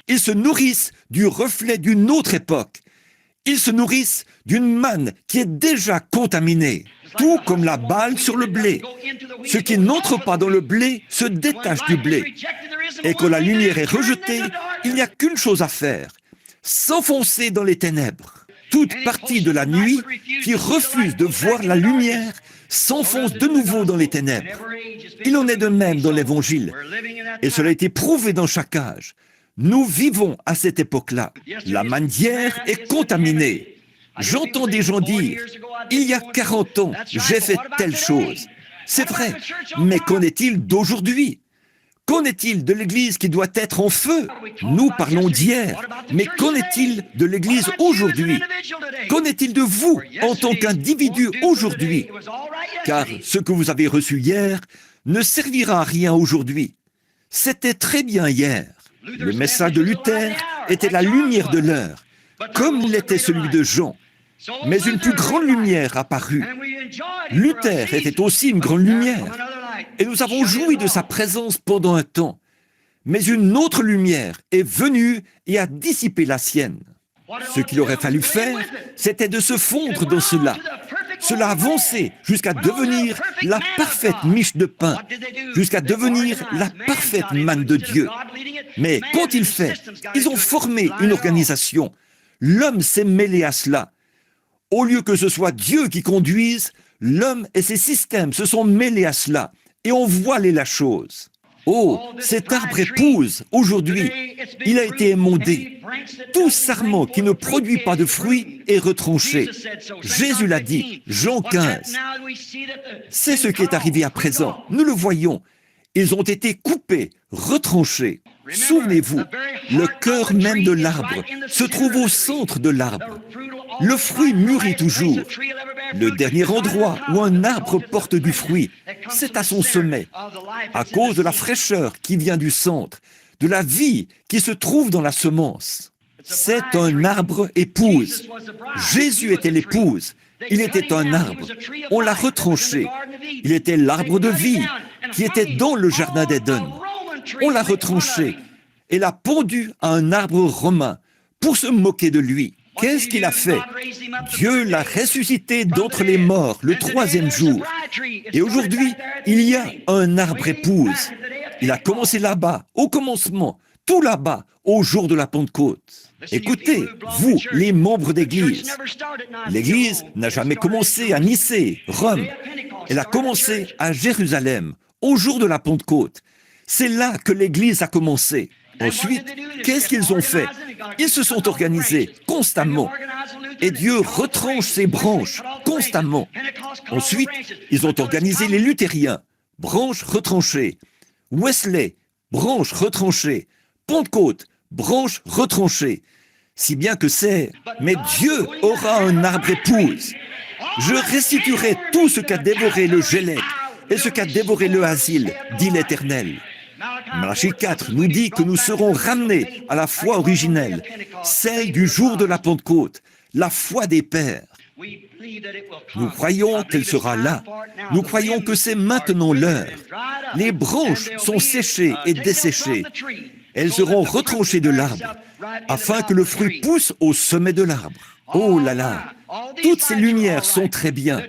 Ils se nourrissent du reflet d'une autre époque. Ils se nourrissent d'une manne qui est déjà contaminée, tout comme la balle sur le blé. Ce qui n'entre pas dans le blé se détache du blé. Et quand la lumière est rejetée, il n'y a qu'une chose à faire, s'enfoncer dans les ténèbres. Toute partie de la nuit qui refuse de voir la lumière s'enfonce de nouveau dans les ténèbres. Il en est de même dans l'Évangile, et cela a été prouvé dans chaque âge. Nous vivons à cette époque-là. La manne d'hier est contaminée. J'entends des gens dire, il y a 40 ans, j'ai fait telle chose. C'est vrai, mais qu'en est-il d'aujourd'hui? Qu'en est-il de l'Église qui doit être en feu? Nous parlons d'hier, mais qu'en est-il de l'Église aujourd'hui? Qu'en est-il de vous en tant qu'individu aujourd'hui? Car ce que vous avez reçu hier ne servira à rien aujourd'hui. C'était très bien hier. Le message de Luther était la lumière de l'heure, comme l'était celui de Jean. Mais une plus grande lumière apparut. Luther était aussi une grande lumière. Et nous avons joui de sa présence pendant un temps. Mais une autre lumière est venue et a dissipé la sienne. Ce qu'il aurait fallu faire, c'était de se fondre dans cela. Cela avançait jusqu'à devenir la parfaite miche de pain, jusqu'à devenir la parfaite manne de Dieu. Mais qu'ont-ils fait? Ils ont formé une organisation. L'homme s'est mêlé à cela. Au lieu que ce soit Dieu qui conduise, l'homme et ses systèmes se sont mêlés à cela et ont voilé la chose. Oh, cet arbre épouse, aujourd'hui, il a été émondé. Tout sarment qui ne produit pas de fruits est retranché. Jésus l'a dit, Jean 15. C'est ce qui est arrivé à présent. Nous le voyons. Ils ont été coupés, retranchés. Souvenez-vous, le cœur même de l'arbre se trouve au centre de l'arbre. Le fruit mûrit toujours. Le dernier endroit où un arbre porte du fruit, c'est à son sommet, à cause de la fraîcheur qui vient du centre, de la vie qui se trouve dans la semence. C'est un arbre épouse. Jésus était l'épouse. Il était un arbre. On l'a retranché. Il était l'arbre de vie qui était dans le jardin d'Éden. On l'a retranché et l'a pondu à un arbre romain pour se moquer de lui. Qu'est-ce qu'il a fait? Dieu l'a ressuscité d'entre les morts le troisième jour. Et aujourd'hui, il y a un arbre épouse. Il a commencé là-bas, au commencement, tout là-bas, au jour de la Pentecôte. Écoutez, vous, les membres d'Église, l'Église n'a jamais commencé à Nicée, Rome. Elle a commencé à Jérusalem, au jour de la Pentecôte. C'est là que l'Église a commencé. Ensuite, qu'est-ce qu'ils ont fait? Ils se sont organisés constamment. Et Dieu retranche ses branches constamment. Ensuite, ils ont organisé les luthériens, branches retranchées. Wesley, branches retranchées. Pentecôte, branches retranchées. Si bien que c'est, mais Dieu aura un arbre épouse. Je restituerai tout ce qu'a dévoré le gélec et ce qu'a dévoré le asile, dit l'Éternel. Malachie 4 nous dit que nous serons ramenés à la foi originelle, celle du jour de la Pentecôte, la foi des pères. Nous croyons qu'elle sera là. Nous croyons que c'est maintenant l'heure. Les branches sont séchées et desséchées. Elles seront retranchées de l'arbre, afin que le fruit pousse au sommet de l'arbre. Oh là là! Toutes ces lumières sont très bien.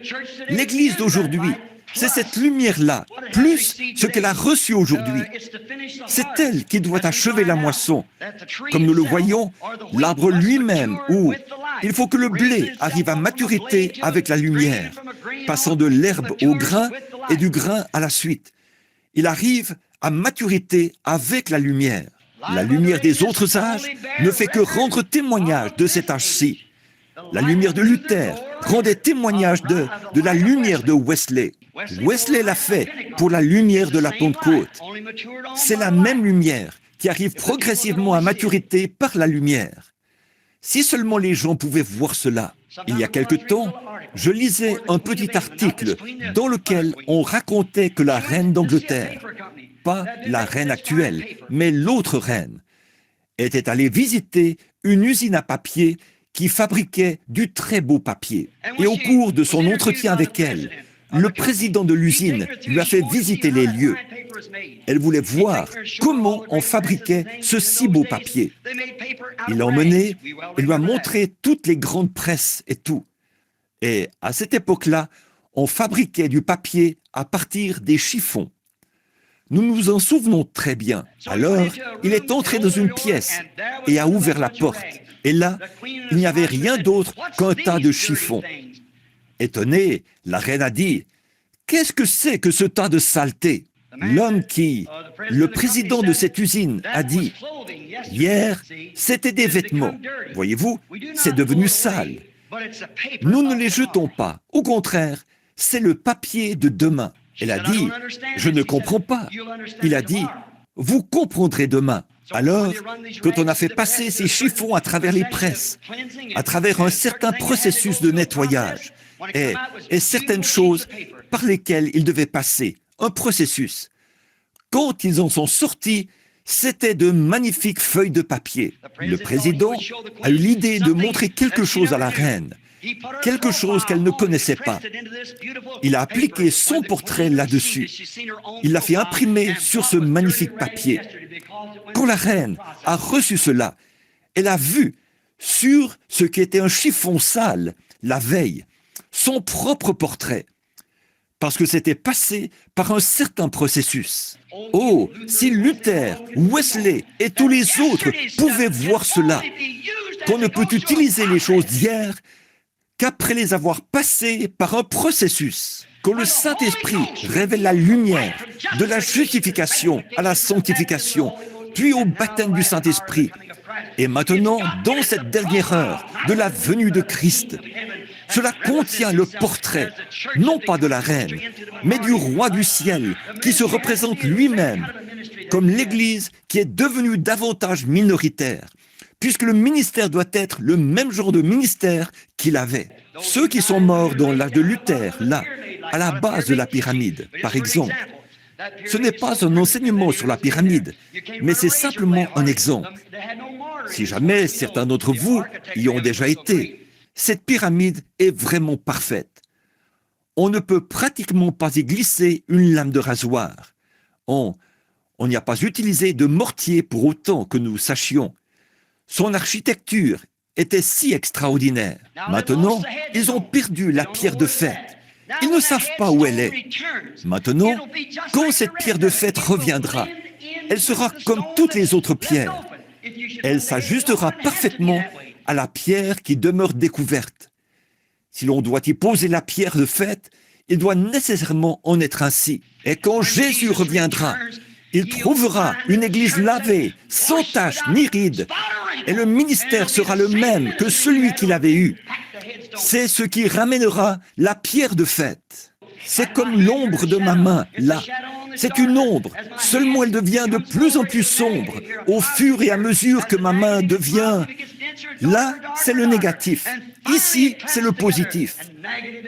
L'Église d'aujourd'hui, c'est cette lumière-là, plus ce qu'elle a reçu aujourd'hui. C'est elle qui doit achever la moisson. Comme nous le voyons, l'arbre lui-même, où il faut que le blé arrive à maturité avec la lumière, passant de l'herbe au grain et du grain à la suite. Il arrive à maturité avec la lumière. La lumière des autres âges ne fait que rendre témoignage de cet âge-ci. La lumière de Luther rendait témoignage de la lumière de Wesley. Wesley l'a fait pour la lumière de la Pentecôte. C'est la même lumière qui arrive progressivement à maturité par la lumière. Si seulement les gens pouvaient voir cela. Il y a quelque temps, je lisais un petit article dans lequel on racontait que la reine d'Angleterre, pas la reine actuelle, mais l'autre reine, était allée visiter une usine à papier qui fabriquait du très beau papier. Et au cours de son entretien avec elle, le président de l'usine lui a fait visiter les lieux. Elle voulait voir comment on fabriquait ce si beau papier. Il l'a emmené et lui a montré toutes les grandes presses et tout. Et à cette époque-là, on fabriquait du papier à partir des chiffons. Nous nous en souvenons très bien. Alors, il est entré dans une pièce et a ouvert la porte. Et là, il n'y avait rien d'autre qu'un tas de chiffons. Étonnée, la reine a dit « Qu'est-ce que c'est que ce tas de saleté ?» L'homme qui, le président de cette usine, a dit « Hier, c'était des vêtements. Voyez-vous, c'est devenu sale. Nous ne les jetons pas. Au contraire, c'est le papier de demain. » Elle a dit « Je ne comprends pas. » Il a dit Vous comprendrez demain. Alors, quand on a fait passer ces chiffons à travers les presses, à travers un certain processus de nettoyage, et certaines choses par lesquelles ils devaient passer, un processus, quand ils en sont sortis, c'était de magnifiques feuilles de papier. Le président a eu l'idée de montrer quelque chose à la reine, quelque chose qu'elle ne connaissait pas. Il a appliqué son portrait là-dessus. Il l'a fait imprimer sur ce magnifique papier. Quand la reine a reçu cela, elle a vu sur ce qui était un chiffon sale la veille, son propre portrait, parce que c'était passé par un certain processus. Oh, si Luther, Wesley et tous les autres pouvaient voir cela, qu'on ne peut utiliser les choses d'hier qu'après les avoir passées par un processus, quand le Saint-Esprit révèle la lumière de la justification à la sanctification, puis au baptême du Saint-Esprit, et maintenant, dans cette dernière heure de la venue de Christ, cela contient le portrait, non pas de la reine, mais du roi du ciel, qui se représente lui-même comme l'Église qui est devenue davantage minoritaire, puisque le ministère doit être le même genre de ministère qu'il avait. Ceux qui sont morts dans l'âge de Luther, là, à la base de la pyramide, par exemple, ce n'est pas un enseignement sur la pyramide, mais c'est simplement un exemple. Si jamais certains d'entre vous y ont déjà été, cette pyramide est vraiment parfaite. On ne peut pratiquement pas y glisser une lame de rasoir. On n'y a pas utilisé de mortier pour autant que nous sachions. Son architecture était si extraordinaire. Maintenant, ils ont perdu la pierre de fête. Ils ne savent pas où elle est. Maintenant, quand cette pierre de fête reviendra, elle sera comme toutes les autres pierres. Elle s'ajustera parfaitement à la pierre qui demeure découverte. Si l'on doit y poser la pierre de fête, il doit nécessairement en être ainsi. Et quand Jésus reviendra, il trouvera une église lavée, sans tache ni ride, et le ministère sera le même que celui qu'il avait eu. C'est ce qui ramènera la pierre de fête. C'est comme l'ombre de ma main, là. C'est une ombre, seulement elle devient de plus en plus sombre au fur et à mesure que ma main devient. Là, c'est le négatif. Ici, c'est le positif.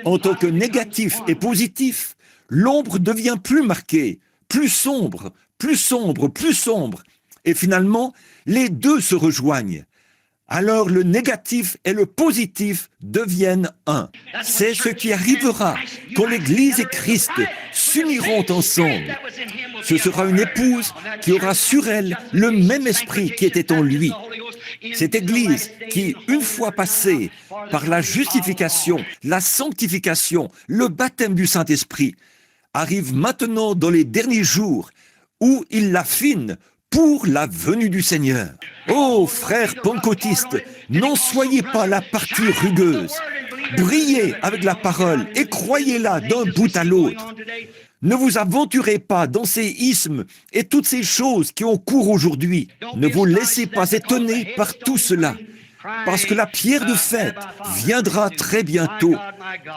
En tant que négatif et positif, l'ombre devient plus marquée, plus sombre, plus sombre, plus sombre. Et finalement, les deux se rejoignent. Alors le négatif et le positif deviennent un. C'est ce qui arrivera quand l'Église et Christ s'uniront ensemble. Ce sera une épouse qui aura sur elle le même esprit qui était en lui. Cette Église qui, une fois passée par la justification, la sanctification, le baptême du Saint-Esprit, arrive maintenant dans les derniers jours où il l'affine pour la venue du Seigneur. Oh, frères pentecôtistes, n'en soyez pas la partie rugueuse. Brillez avec la parole et croyez-la d'un bout à l'autre. Ne vous aventurez pas dans ces ismes et toutes ces choses qui ont cours aujourd'hui. Ne vous laissez pas étonner par tout cela, parce que la pierre de fête viendra très bientôt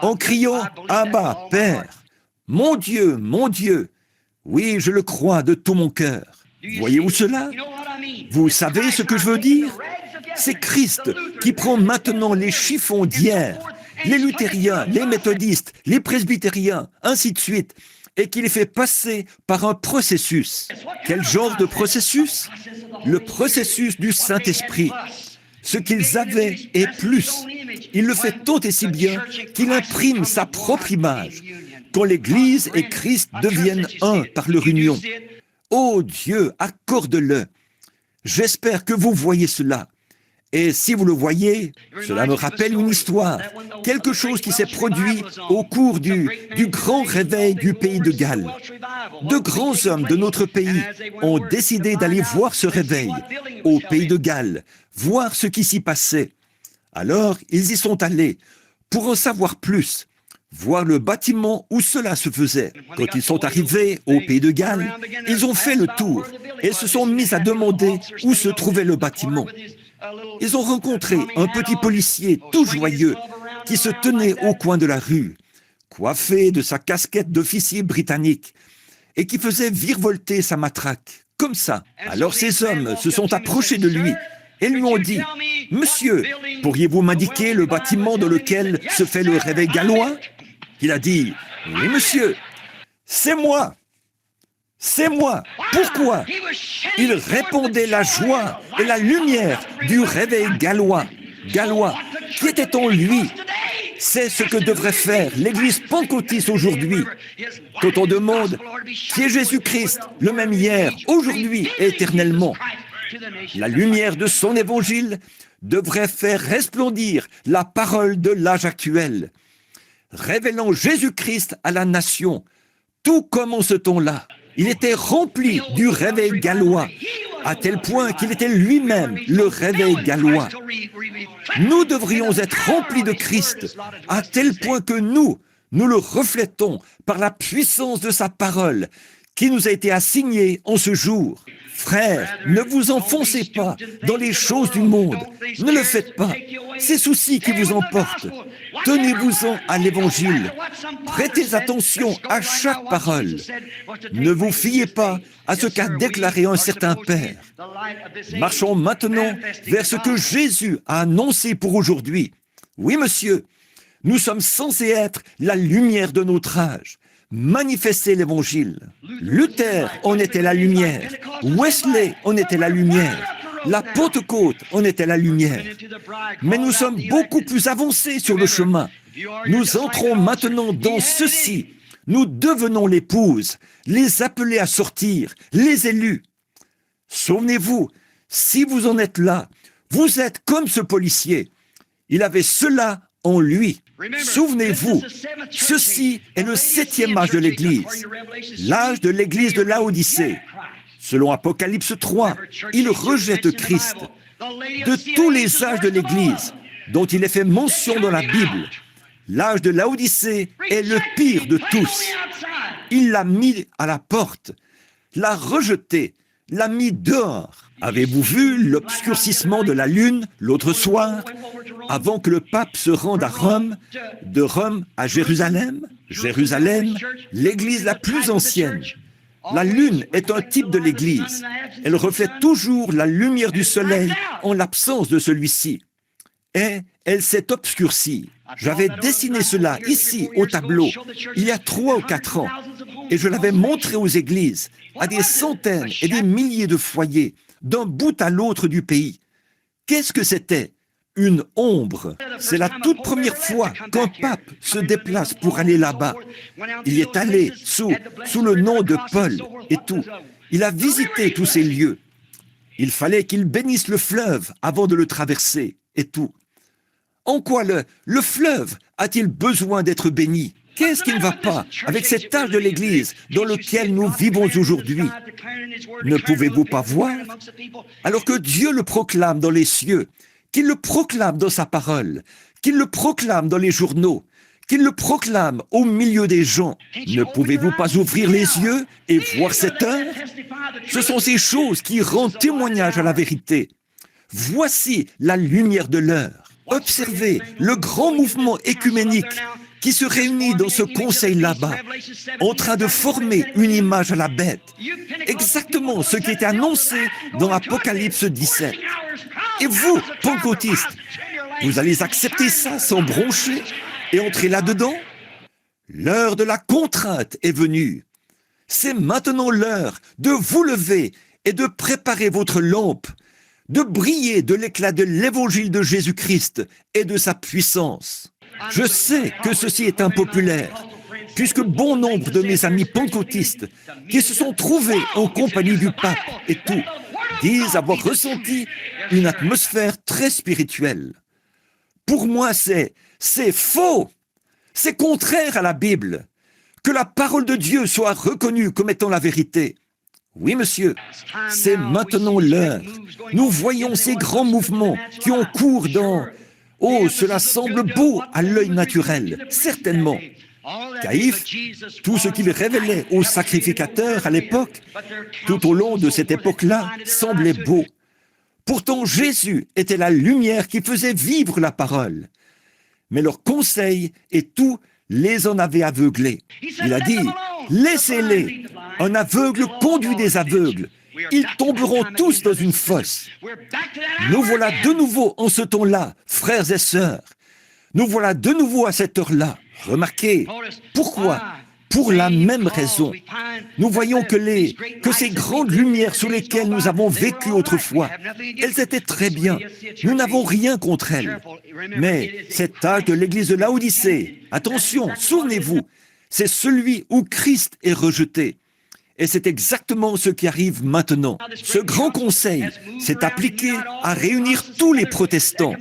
en criant « Abba, Père ». Mon Dieu, oui, je le crois de tout mon cœur. Voyez-vous cela? Vous savez ce que je veux dire? C'est Christ qui prend maintenant les chiffons d'hier, les luthériens, les méthodistes, les presbytériens, ainsi de suite, et qui les fait passer par un processus. Quel genre de processus? Le processus du Saint-Esprit. Ce qu'ils avaient et plus. Il le fait tant et si bien qu'il imprime sa propre image. Quand l'Église et Christ deviennent un par leur union. Oh Dieu, accorde-le. J'espère que vous voyez cela. Et si vous le voyez, cela me rappelle une histoire, quelque chose qui s'est produit au cours du grand réveil du pays de Galles. De grands hommes de notre pays ont décidé d'aller voir ce réveil au pays de Galles, voir ce qui s'y passait. Alors, ils y sont allés pour en savoir plus, voir le bâtiment où cela se faisait. Quand ils sont arrivés au pays de Galles, ils ont fait le tour et se sont mis à demander où se trouvait le bâtiment. Ils ont rencontré un petit policier tout joyeux qui se tenait au coin de la rue, coiffé de sa casquette d'officier britannique et qui faisait virevolter sa matraque, comme comme ça. Alors ces hommes se sont approchés de lui et lui ont dit, « Monsieur, pourriez-vous m'indiquer le bâtiment dans lequel se fait le réveil gallois ?» Il a dit, « Oui, monsieur, c'est moi. C'est moi. Pourquoi ?» Il répondait la joie et la lumière du réveil gallois. Gallois, qui était en lui. C'est ce que devrait faire l'Église pentecôtiste aujourd'hui. Quand on demande qui est Jésus-Christ, le même hier, aujourd'hui et éternellement, la lumière de son évangile devrait faire resplendir la parole de l'âge actuel, révélant Jésus-Christ à la nation. Tout comme en ce temps-là, il était rempli du réveil gallois, à tel point qu'il était lui-même le réveil gallois. Nous devrions être remplis de Christ, à tel point que nous le reflétons par la puissance de sa parole, qui nous a été assignée en ce jour. Frères, ne vous enfoncez pas dans les choses du monde. Ne le faites pas. Ces soucis qui vous emportent, tenez-vous-en à l'Évangile. Prêtez attention à chaque parole. Ne vous fiez pas à ce qu'a déclaré un certain Père. Marchons maintenant vers ce que Jésus a annoncé pour aujourd'hui. Oui, monsieur, nous sommes censés être la lumière de notre âge. Manifester l'Évangile. Luther en était la lumière. Wesley en était la lumière. La Pentecôte en était la lumière. Mais nous sommes beaucoup plus avancés sur le chemin. Nous entrons maintenant dans ceci. Nous devenons l'épouse, les appelés à sortir, les élus. Souvenez-vous, si vous en êtes là, vous êtes comme ce policier. Il avait cela en lui. Souvenez-vous, ceci est le 7e âge de l'Église, l'âge de l'Église de Laodicée. Selon Apocalypse 3, il rejette Christ. De tous les âges de l'Église dont il est fait mention dans la Bible, l'âge de Laodicée est le pire de tous. Il l'a mis à la porte, l'a rejeté, l'a mis dehors. Avez-vous vu l'obscurcissement de la lune l'autre soir, avant que le pape se rende à Rome, de Rome à Jérusalem? Jérusalem, l'église la plus ancienne. La lune est un type de l'église. Elle reflète toujours la lumière du soleil en l'absence de celui-ci. Et elle s'est obscurcie. J'avais dessiné cela ici au tableau il y a 3 ou 4 ans et je l'avais montré aux églises, à des centaines et des milliers de foyers, d'un bout à l'autre du pays. Qu'est-ce que c'était? Une ombre. C'est la toute première fois qu'un pape se déplace pour aller là-bas. Il y est allé sous le nom de Paul et tout. Il a visité tous ces lieux. Il fallait qu'il bénisse le fleuve avant de le traverser et tout. En quoi le fleuve a-t-il besoin d'être béni? Qu'est-ce qui ne va pas avec cet âge de l'Église dans lequel nous vivons aujourd'hui? Ne pouvez-vous pas voir? Alors que Dieu le proclame dans les cieux, qu'il le proclame dans sa parole, qu'il le proclame dans les journaux, qu'il le proclame au milieu des gens, ne pouvez-vous pas ouvrir les yeux et voir cette heure? Ce sont ces choses qui rendent témoignage à la vérité. Voici la lumière de l'heure. Observez le grand mouvement écuménique qui se réunit dans ce conseil là-bas, en train de former une image à la bête. Exactement ce qui était annoncé dans Apocalypse 17. Et vous, pentecôtistes, vous allez accepter ça sans broncher et entrer là-dedans? L'heure de la contrainte est venue. C'est maintenant l'heure de vous lever et de préparer votre lampe, de briller de l'éclat de l'évangile de Jésus-Christ et de sa puissance. Je sais que ceci est impopulaire, puisque bon nombre de mes amis pentecôtistes qui se sont trouvés en compagnie du pape et tout, disent avoir ressenti une atmosphère très spirituelle. Pour moi, c'est faux. C'est contraire à la Bible. Que la parole de Dieu soit reconnue comme étant la vérité. Oui, monsieur, c'est maintenant l'heure. Nous voyons ces grands mouvements qui ont cours dans... Oh, cela semble beau à l'œil naturel, certainement. Caïphe, tout ce qu'il révélait aux sacrificateurs à l'époque, tout au long de cette époque-là, semblait beau. Pourtant, Jésus était la lumière qui faisait vivre la parole. Mais leurs conseils et tout les en avaient aveuglés. Il a dit, laissez-les. Un aveugle conduit des aveugles. ils tomberont tous dans une fosse. Nous voilà de nouveau en ce temps-là, frères et sœurs. Nous voilà de nouveau à cette heure-là. Remarquez, pourquoi ? Pour la même raison. Nous voyons que ces grandes lumières sur lesquelles nous avons vécu autrefois, elles étaient très bien. Nous n'avons rien contre elles. Mais cet âge de l'église de Laodicée, attention, souvenez-vous, c'est celui où Christ est rejeté. Et c'est exactement ce qui arrive maintenant. Ce grand conseil s'est appliqué à réunir tous les protestants.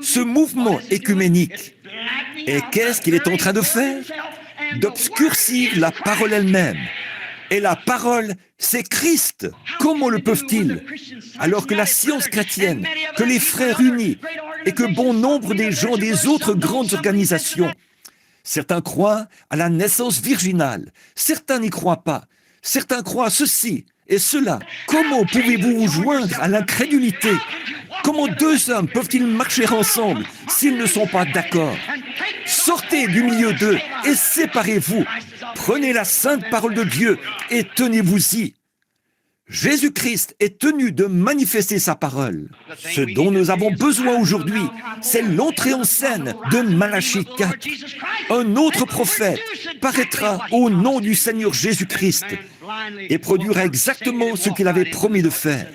Ce mouvement écuménique. Et qu'est-ce qu'il est en train de faire ? D'obscurcir la parole elle-même. Et la parole, c'est Christ. Comment le peuvent-ils ? Alors que la science chrétienne, que les frères unis et que bon nombre des gens des autres grandes organisations, certains croient à la naissance virginale, certains n'y croient pas, certains croient à ceci et cela. Comment pouvez-vous vous joindre à l'incrédulité ? Comment deux hommes peuvent-ils marcher ensemble s'ils ne sont pas d'accord ? Sortez du milieu d'eux et séparez-vous. Prenez la sainte parole de Dieu et tenez-vous-y. Jésus-Christ est tenu de manifester sa parole. Ce dont nous avons besoin aujourd'hui, c'est l'entrée en scène de Malachie 4. Un autre prophète paraîtra au nom du Seigneur Jésus-Christ et produira exactement ce qu'il avait promis de faire.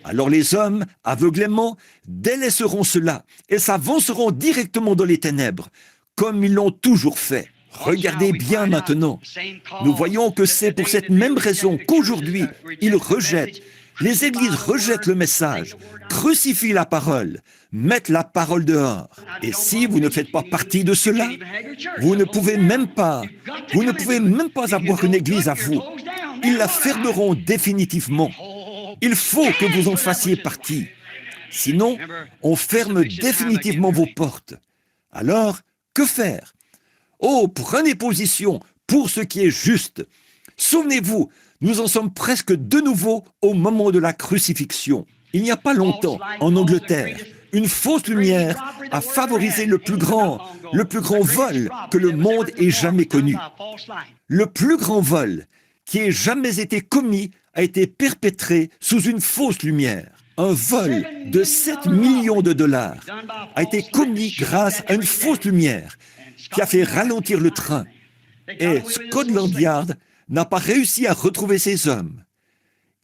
Alors les hommes, aveuglément, délaisseront cela et s'avanceront directement dans les ténèbres, comme ils l'ont toujours fait. Regardez bien maintenant. Nous voyons que c'est pour cette même raison qu'aujourd'hui, ils rejettent, les églises rejettent le message, crucifient la parole, mettent la parole dehors. Et si vous ne faites pas partie de cela, vous ne pouvez même pas avoir une église à vous. Ils la fermeront définitivement. Il faut que vous en fassiez partie. Sinon, on ferme définitivement vos portes. Alors, que faire ? Oh, prenez position pour ce qui est juste. Souvenez-vous, nous en sommes presque de nouveau au moment de la crucifixion. Il n'y a pas longtemps, en Angleterre, une fausse lumière a favorisé le plus grand vol que le monde ait jamais connu. Le plus grand vol qui ait jamais été commis a été perpétré sous une fausse lumière. Un vol de 7 millions de dollars a été commis grâce à une fausse lumière qui a fait ralentir le train. Et Scotland Yard n'a pas réussi à retrouver ces hommes.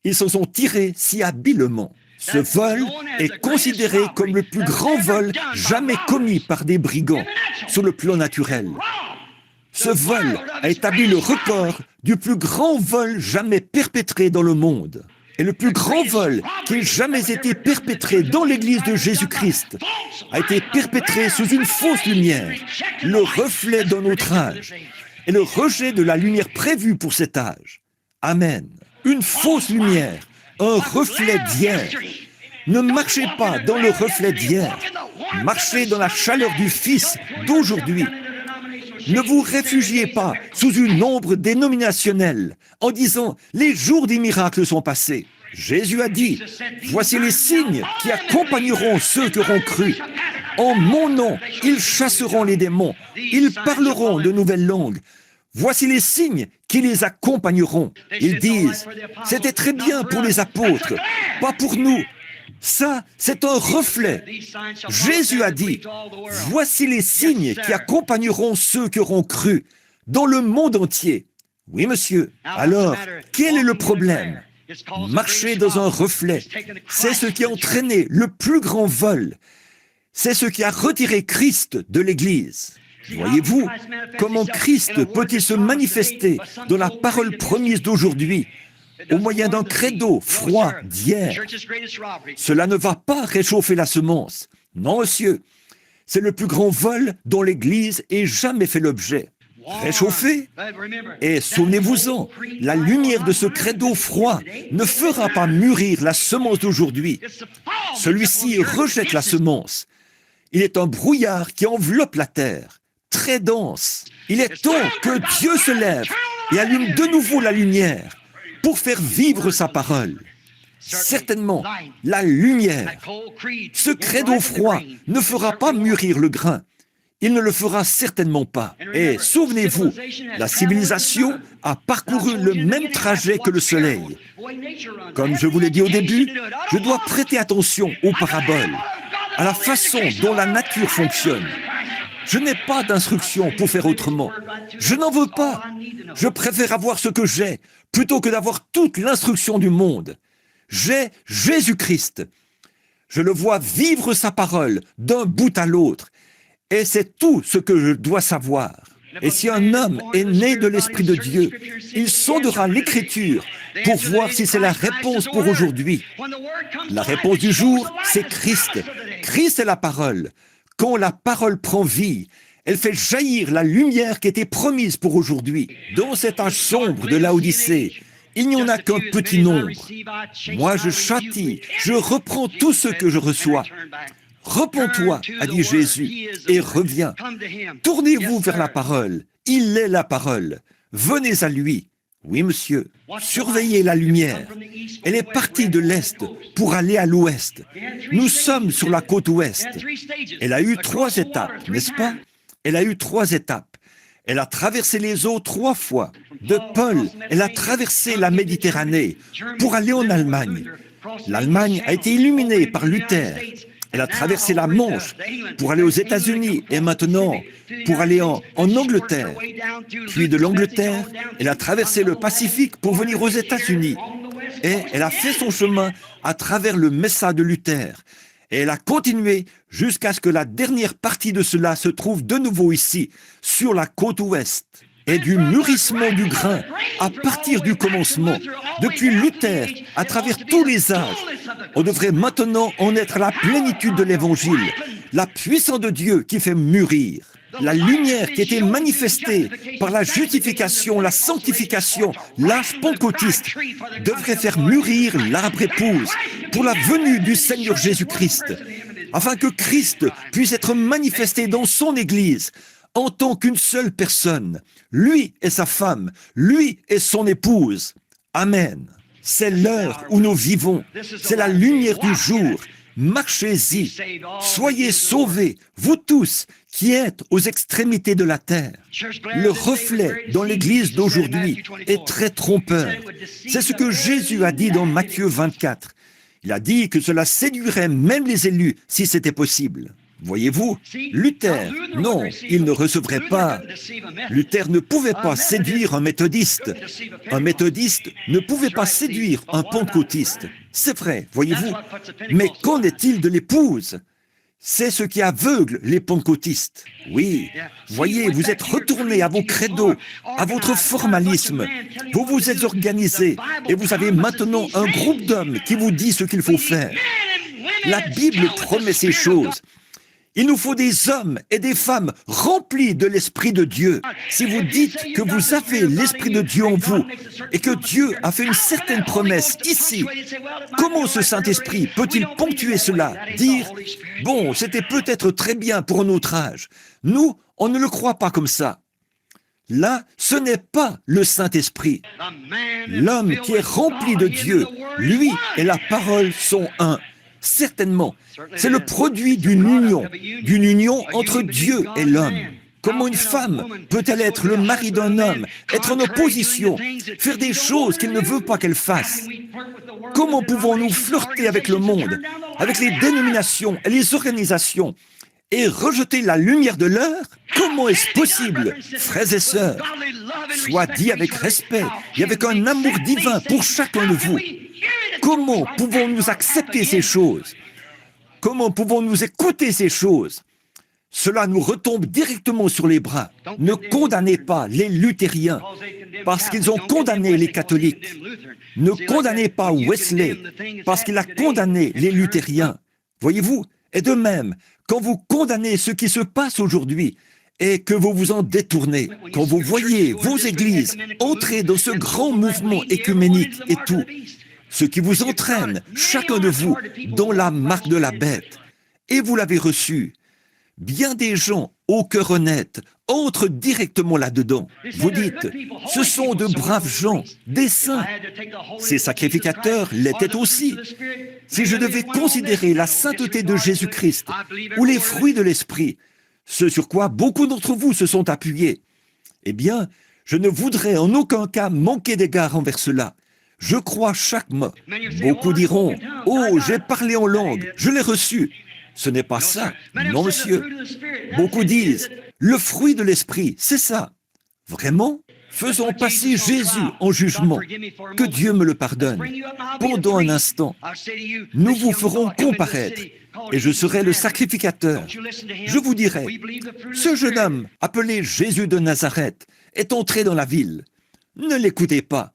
Ils s'en sont tirés si habilement. Ce vol est considéré comme le plus grand vol jamais commis par des brigands sur le plan naturel. Ce vol a établi le record du plus grand vol jamais perpétré dans le monde. Et le plus grand vol qui ait jamais été perpétré dans l'Église de Jésus-Christ a été perpétré sous une fausse lumière, le reflet d'un autre âge, et le rejet de la lumière prévue pour cet âge. Amen. Une fausse lumière, un reflet d'hier. Ne marchez pas dans le reflet d'hier. Marchez dans la chaleur du Fils d'aujourd'hui. Ne vous réfugiez pas sous une ombre dénominationnelle en disant « les jours des miracles sont passés ». Jésus a dit « voici les signes qui accompagneront ceux qui auront cru. En mon nom, ils chasseront les démons, ils parleront de nouvelles langues. Voici les signes qui les accompagneront. » Ils disent « c'était très bien pour les apôtres, pas pour nous. » Ça, c'est un reflet. Jésus a dit, voici les signes qui accompagneront ceux qui auront cru dans le monde entier. Oui, monsieur. Alors, quel est le problème ? Marcher dans un reflet, c'est ce qui a entraîné le plus grand vol. C'est ce qui a retiré Christ de l'Église. Voyez-vous, comment Christ peut-il se manifester dans la parole promise d'aujourd'hui au moyen d'un credo froid d'hier? Cela ne va pas réchauffer la semence. Non, monsieur. C'est le plus grand vol dont l'Église ait jamais fait l'objet. Réchauffer? Et souvenez-vous-en, la lumière de ce credo froid ne fera pas mûrir la semence d'aujourd'hui. Celui-ci rejette la semence. Il est un brouillard qui enveloppe la terre, très dense. Il est temps que Dieu se lève et allume de nouveau la lumière pour faire vivre sa parole. Certainement, la lumière, ce credo froid ne fera pas mûrir le grain. il ne le fera certainement pas. Et souvenez-vous, la civilisation a parcouru le même trajet que le soleil. Comme je vous l'ai dit au début, je dois prêter attention aux paraboles, à la façon dont la nature fonctionne. Je n'ai pas d'instruction pour faire autrement. Je n'en veux pas. Je préfère avoir ce que j'ai plutôt que d'avoir toute l'instruction du monde. J'ai Jésus-Christ. Je le vois vivre sa parole d'un bout à l'autre. Et c'est tout ce que je dois savoir. Et si un homme est né de l'Esprit de Dieu, il sondera l'Écriture pour voir si c'est la réponse pour aujourd'hui. La réponse du jour, c'est Christ. Christ est la parole. Quand la parole prend vie, elle fait jaillir la lumière qui était promise pour aujourd'hui. Dans cet âge sombre de Laodicée, il n'y en a qu'un petit nombre. Moi, je châtie, je reprends tout ce que je reçois. Repens-toi, a dit Jésus, et reviens. Tournez-vous vers la parole. Il est la parole. Venez à lui. Oui, monsieur. Surveillez la lumière. Elle est partie de l'Est pour aller à l'Ouest. Nous sommes sur la côte Ouest. Elle a eu 3 étapes, n'est-ce pas? Elle a eu 3 étapes. Elle a traversé les eaux 3 fois. De Paul, elle a traversé la Méditerranée pour aller en Allemagne. L'Allemagne a été illuminée par Luther. Elle a traversé la Manche pour aller aux États-Unis et maintenant pour aller en Angleterre. Puis de l'Angleterre, elle a traversé le Pacifique pour venir aux États-Unis. Et elle a fait son chemin à travers le Messa de Luther. Et elle a continué jusqu'à ce que la dernière partie de cela se trouve de nouveau ici, sur la côte ouest. Et du mûrissement du grain, à partir du commencement, depuis Luther, à travers tous les âges, on devrait maintenant en être à la plénitude de l'Évangile, la puissance de Dieu qui fait mûrir. La lumière qui était manifestée par la justification, la sanctification, l'âge pentecôtiste, devrait faire mûrir l'arbre épouse pour la venue du Seigneur Jésus-Christ, afin que Christ puisse être manifesté dans son Église, en tant qu'une seule personne, lui et sa femme, lui et son épouse. Amen. C'est l'heure où nous vivons, c'est la lumière du jour. Marchez-y, soyez sauvés, vous tous qui êtes aux extrémités de la terre. Le reflet dans l'Église d'aujourd'hui est très trompeur. C'est ce que Jésus a dit dans Matthieu 24. Il a dit que cela séduirait même les élus si c'était possible. Voyez-vous, Luther, non, il ne recevrait pas. Luther ne pouvait pas séduire un méthodiste. Un méthodiste ne pouvait pas séduire un pentecôtiste. C'est vrai, voyez-vous. Mais qu'en est-il de l'épouse? C'est ce qui aveugle les pentecôtistes. Oui, voyez, vous êtes retournés à vos credos, à votre formalisme. Vous vous êtes organisés et vous avez maintenant un groupe d'hommes qui vous dit ce qu'il faut faire. La Bible promet ces choses. Il nous faut des hommes et des femmes remplis de l'Esprit de Dieu. Si vous dites que vous avez l'Esprit de Dieu en vous et que Dieu a fait une certaine promesse ici, comment ce Saint-Esprit peut-il ponctuer cela? Dire, bon, c'était peut-être très bien pour un autre âge. Nous, on ne le croit pas comme ça. Là, ce n'est pas le Saint-Esprit. L'homme qui est rempli de Dieu, lui et la parole sont un. Certainement, c'est le produit d'une union entre Dieu et l'homme. Comment une femme peut-elle être le mari d'un homme, être en opposition, faire des choses qu'il ne veut pas qu'elle fasse? Comment pouvons-nous flirter avec le monde, avec les dénominations et les organisations, et rejeter la lumière de l'heure? Comment est-ce possible, frères et sœurs? Soit dit avec respect et avec un amour divin pour chacun de vous. Comment pouvons-nous accepter ces choses? Comment pouvons-nous écouter ces choses? Cela nous retombe directement sur les bras. Ne condamnez pas les luthériens parce qu'ils ont condamné les catholiques. Ne condamnez pas Wesley parce qu'il a condamné les luthériens. Voyez-vous? Et de même, quand vous condamnez ce qui se passe aujourd'hui et que vous vous en détournez, quand vous voyez vos églises entrer dans ce grand mouvement écuménique et tout, ce qui vous entraîne, chacun de vous, dans la marque de la bête, et vous l'avez reçu. Bien des gens, au cœur honnête, entrent directement là-dedans. Vous dites, ce sont de braves gens, des saints. Ces sacrificateurs l'étaient aussi. Si je devais considérer la sainteté de Jésus-Christ, ou les fruits de l'Esprit, ce sur quoi beaucoup d'entre vous se sont appuyés. Eh bien, je ne voudrais en aucun cas manquer d'égard envers cela. Je crois chaque mot. Beaucoup diront, « Oh, j'ai parlé en langue, je l'ai reçu. » Ce n'est pas ça. Non, monsieur. Beaucoup disent, « Le fruit de l'esprit, c'est ça. » Vraiment? Faisons passer Jésus en jugement. Que Dieu me le pardonne. Pendant un instant, nous vous ferons comparaître et je serai le sacrificateur. Je vous dirai, ce jeune homme appelé Jésus de Nazareth est entré dans la ville. Ne l'écoutez pas.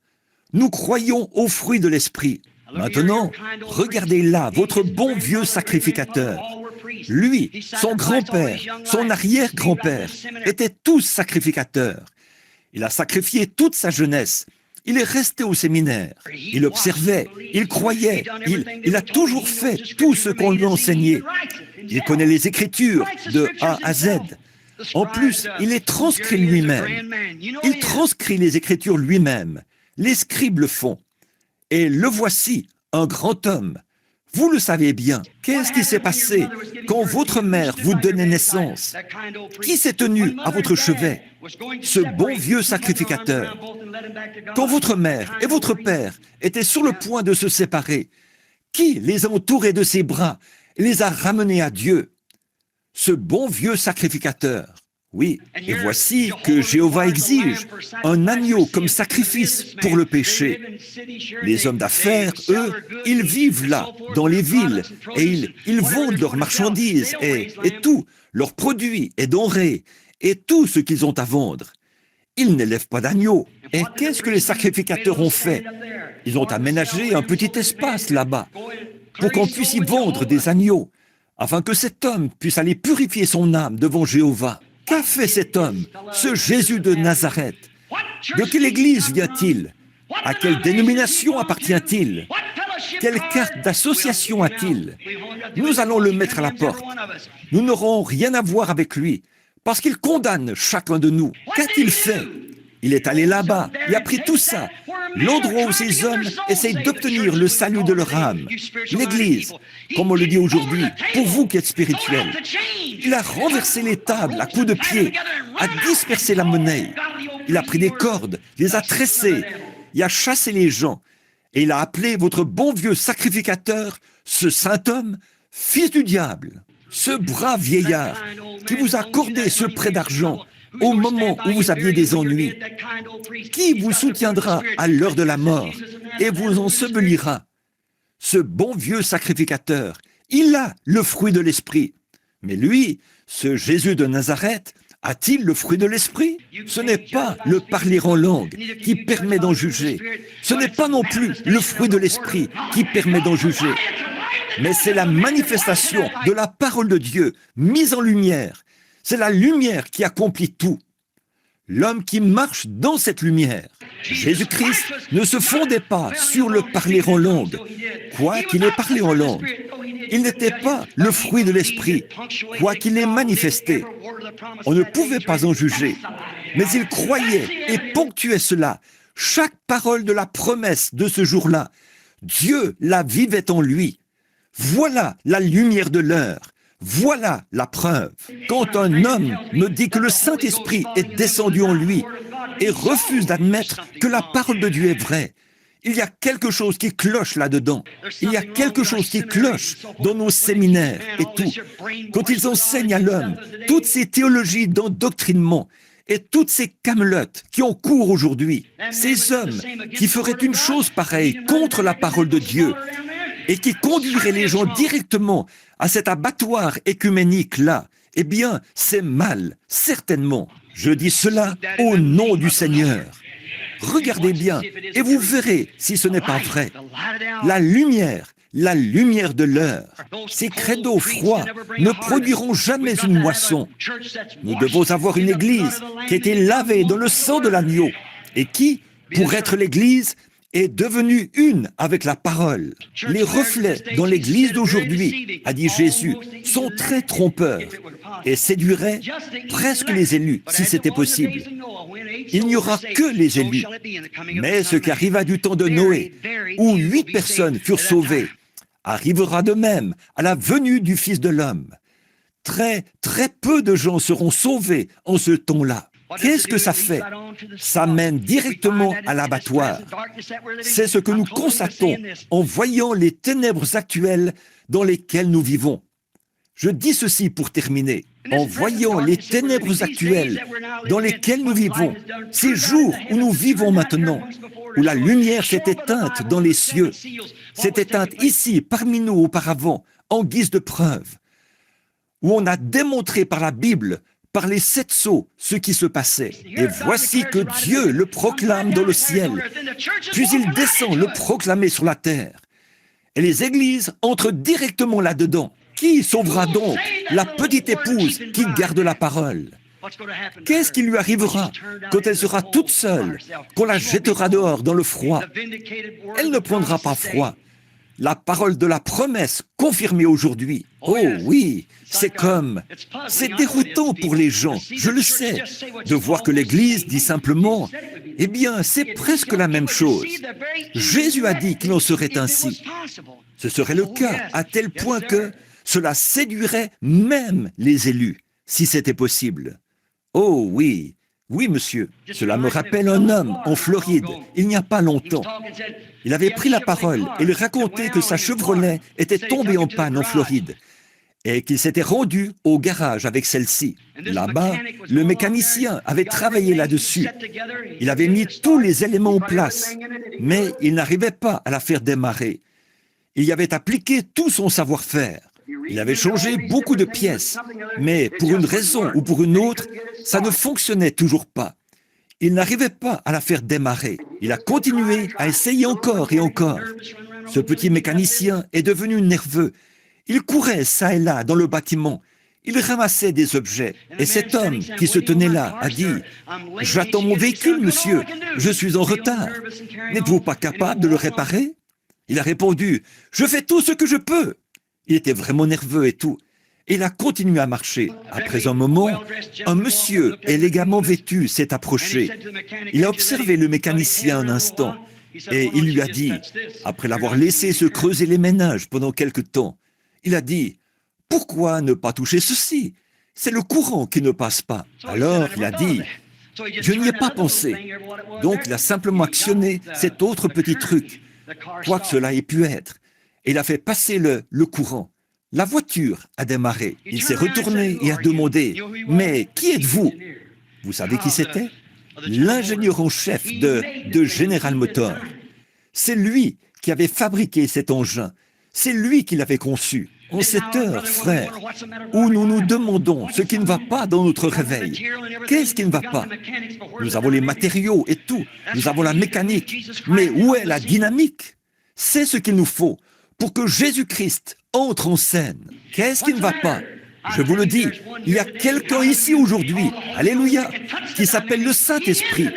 Nous croyons au fruit de l'esprit. Maintenant, regardez là votre bon vieux sacrificateur. Lui, son grand-père, son arrière-grand-père étaient tous sacrificateurs. Il a sacrifié toute sa jeunesse. Il est resté au séminaire. Il observait, il croyait, il a toujours fait tout ce qu'on lui enseignait. Il connaît les Écritures de A à Z. En plus, il les transcrit lui-même. Il transcrit les Écritures lui-même. Les scribes le font. Et le voici, un grand homme. Vous le savez bien. Qu'est-ce qui s'est passé quand votre mère vous donnait naissance? Qui s'est tenu à votre chevet? Ce bon vieux sacrificateur. Quand votre mère et votre père étaient sur le point de se séparer, qui les a entourés de ses bras et les a ramenés à Dieu? Ce bon vieux sacrificateur. Oui, et voici que Jéhovah exige un agneau comme sacrifice pour le péché. Les hommes d'affaires, eux, ils vivent là, dans les villes, et ils vendent leurs marchandises et tout, leurs produits et denrées, et tout ce qu'ils ont à vendre. Ils n'élèvent pas d'agneau. Et qu'est-ce que les sacrificateurs ont fait? Ils ont aménagé un petit espace là-bas, pour qu'on puisse y vendre des agneaux, afin que cet homme puisse aller purifier son âme devant Jéhovah. Qu'a fait cet homme, ce Jésus de Nazareth? De quelle église vient-il? À quelle dénomination appartient-il? Quelle carte d'association a-t-il? Nous allons le mettre à la porte. Nous n'aurons rien à voir avec lui, parce qu'il condamne chacun de nous. Qu'a-t-il fait? Il est allé là-bas, il a pris tout ça, l'endroit où ces hommes essayent d'obtenir le salut de leur âme. L'Église, comme on le dit aujourd'hui, pour vous qui êtes spirituels. Il a renversé les tables à coups de pied, a dispersé la monnaie. Il a pris des cordes, les a tressées, il a chassé les gens. Et il a appelé votre bon vieux sacrificateur, ce saint homme, fils du diable. Ce brave vieillard qui vous a accordé ce prêt d'argent au moment où vous aviez des ennuis, qui vous soutiendra à l'heure de la mort et vous ensevelira. Ce bon vieux sacrificateur, il a le fruit de l'esprit. Mais lui, ce Jésus de Nazareth, a-t-il le fruit de l'esprit? Ce n'est pas le parler en langue qui permet d'en juger. Ce n'est pas non plus le fruit de l'esprit qui permet d'en juger. Mais c'est la manifestation de la parole de Dieu mise en lumière. C'est la lumière qui accomplit tout. L'homme qui marche dans cette lumière. Jésus-Christ ne se fondait pas sur le parler en langue. Quoi qu'il ait parlé en langue, il n'était pas le fruit de l'esprit, quoi qu'il ait manifesté. On ne pouvait pas en juger, mais il croyait et ponctuait cela. Chaque parole de la promesse de ce jour-là, Dieu la vivait en lui. Voilà la lumière de l'heure. Voilà la preuve. Quand un homme me dit que le Saint-Esprit est descendu en lui et refuse d'admettre que la parole de Dieu est vraie, il y a quelque chose qui cloche là-dedans. Il y a quelque chose qui cloche dans nos séminaires et tout. Quand ils enseignent à l'homme toutes ces théologies d'endoctrinement et toutes ces camelotes qui ont cours aujourd'hui, ces hommes qui feraient une chose pareille contre la parole de Dieu et qui conduiraient les gens directement à cet abattoir écuménique-là, eh bien, c'est mal, certainement. Je dis cela au nom du Seigneur. Regardez bien et vous verrez si ce n'est pas vrai. La lumière de l'heure. Ces credos froids ne produiront jamais une moisson. Nous devons avoir une église qui a été lavée dans le sang de l'agneau et qui, pour être l'église, est devenue une avec la parole. Les reflets dans l'église d'aujourd'hui, a dit Jésus, sont très trompeurs et séduiraient presque les élus, si c'était possible. Il n'y aura que les élus. Mais ce qui arriva du temps de Noé, où 8 personnes furent sauvées, arrivera de même à la venue du Fils de l'homme. Très, très peu de gens seront sauvés en ce temps-là. Qu'est-ce que ça fait? Ça mène directement à l'abattoir. C'est ce que nous constatons en voyant les ténèbres actuelles dans lesquelles nous vivons. Je dis ceci pour terminer. En voyant les ténèbres actuelles dans lesquelles nous vivons, ces jours où nous vivons maintenant, où la lumière s'est éteinte dans les cieux, s'est éteinte ici, parmi nous auparavant, en guise de preuve, où on a démontré par la Bible, par les 7 sceaux, ce qui se passait. Et voici que Dieu le proclame dans le ciel, puis il descend le proclamer sur la terre. Et les églises entrent directement là-dedans. Qui sauvera donc la petite épouse qui garde la parole? Qu'est-ce qui lui arrivera quand elle sera toute seule, qu'on la jettera dehors dans le froid? Elle ne prendra pas froid. La parole de la promesse confirmée aujourd'hui. Oh oui, c'est déroutant pour les gens, je le sais, de voir que l'Église dit simplement, eh bien, c'est presque la même chose. Jésus a dit qu'il en serait ainsi. Ce serait le cas, à tel point que cela séduirait même les élus, si c'était possible. Oh oui, oui monsieur, cela me rappelle un homme en Floride, il n'y a pas longtemps. Il avait pris la parole et il racontait que sa Chevrolet était tombée en panne en Floride et qu'il s'était rendu au garage avec celle-ci. Là-bas, le mécanicien avait travaillé là-dessus. Il avait mis tous les éléments en place, mais il n'arrivait pas à la faire démarrer. Il y avait appliqué tout son savoir-faire. Il avait changé beaucoup de pièces, mais pour une raison ou pour une autre, ça ne fonctionnait toujours pas. Il n'arrivait pas à la faire démarrer. Il a continué à essayer encore et encore. Ce petit mécanicien est devenu nerveux. Il courait ça et là dans le bâtiment. Il ramassait des objets. Et cet homme qui se tenait là a dit « J'attends mon véhicule, monsieur. Je suis en retard. N'êtes-vous pas capable de le réparer ?» Il a répondu « Je fais tout ce que je peux. » Il était vraiment nerveux et tout. Et il a continué à marcher. Après un moment, un monsieur élégamment vêtu s'est approché. Il a observé le mécanicien un instant et il lui a dit, après l'avoir laissé se creuser les méninges pendant quelque temps, il a dit « Pourquoi ne pas toucher ceci? C'est le courant qui ne passe pas. » Alors il a dit « Je n'y ai pas pensé. » Donc il a simplement actionné cet autre petit truc, quoi que cela ait pu être. Et il a fait passer le courant. La voiture a démarré. Il s'est retourné et a demandé « Mais qui êtes-vous » Vous savez qui c'était? L'ingénieur en chef de General Motors. C'est lui qui avait fabriqué cet engin. C'est lui qui l'avait conçu. En cette heure, frère, où nous nous demandons ce qui ne va pas dans notre réveil. Qu'est-ce qui ne va pas? Nous avons les matériaux et tout. Nous avons la mécanique. Mais où est la dynamique? C'est ce qu'il nous faut pour que Jésus-Christ entre en scène. Qu'est-ce qui ne va pas? Je vous le dis, il y a quelqu'un ici aujourd'hui, alléluia, qui s'appelle le Saint-Esprit.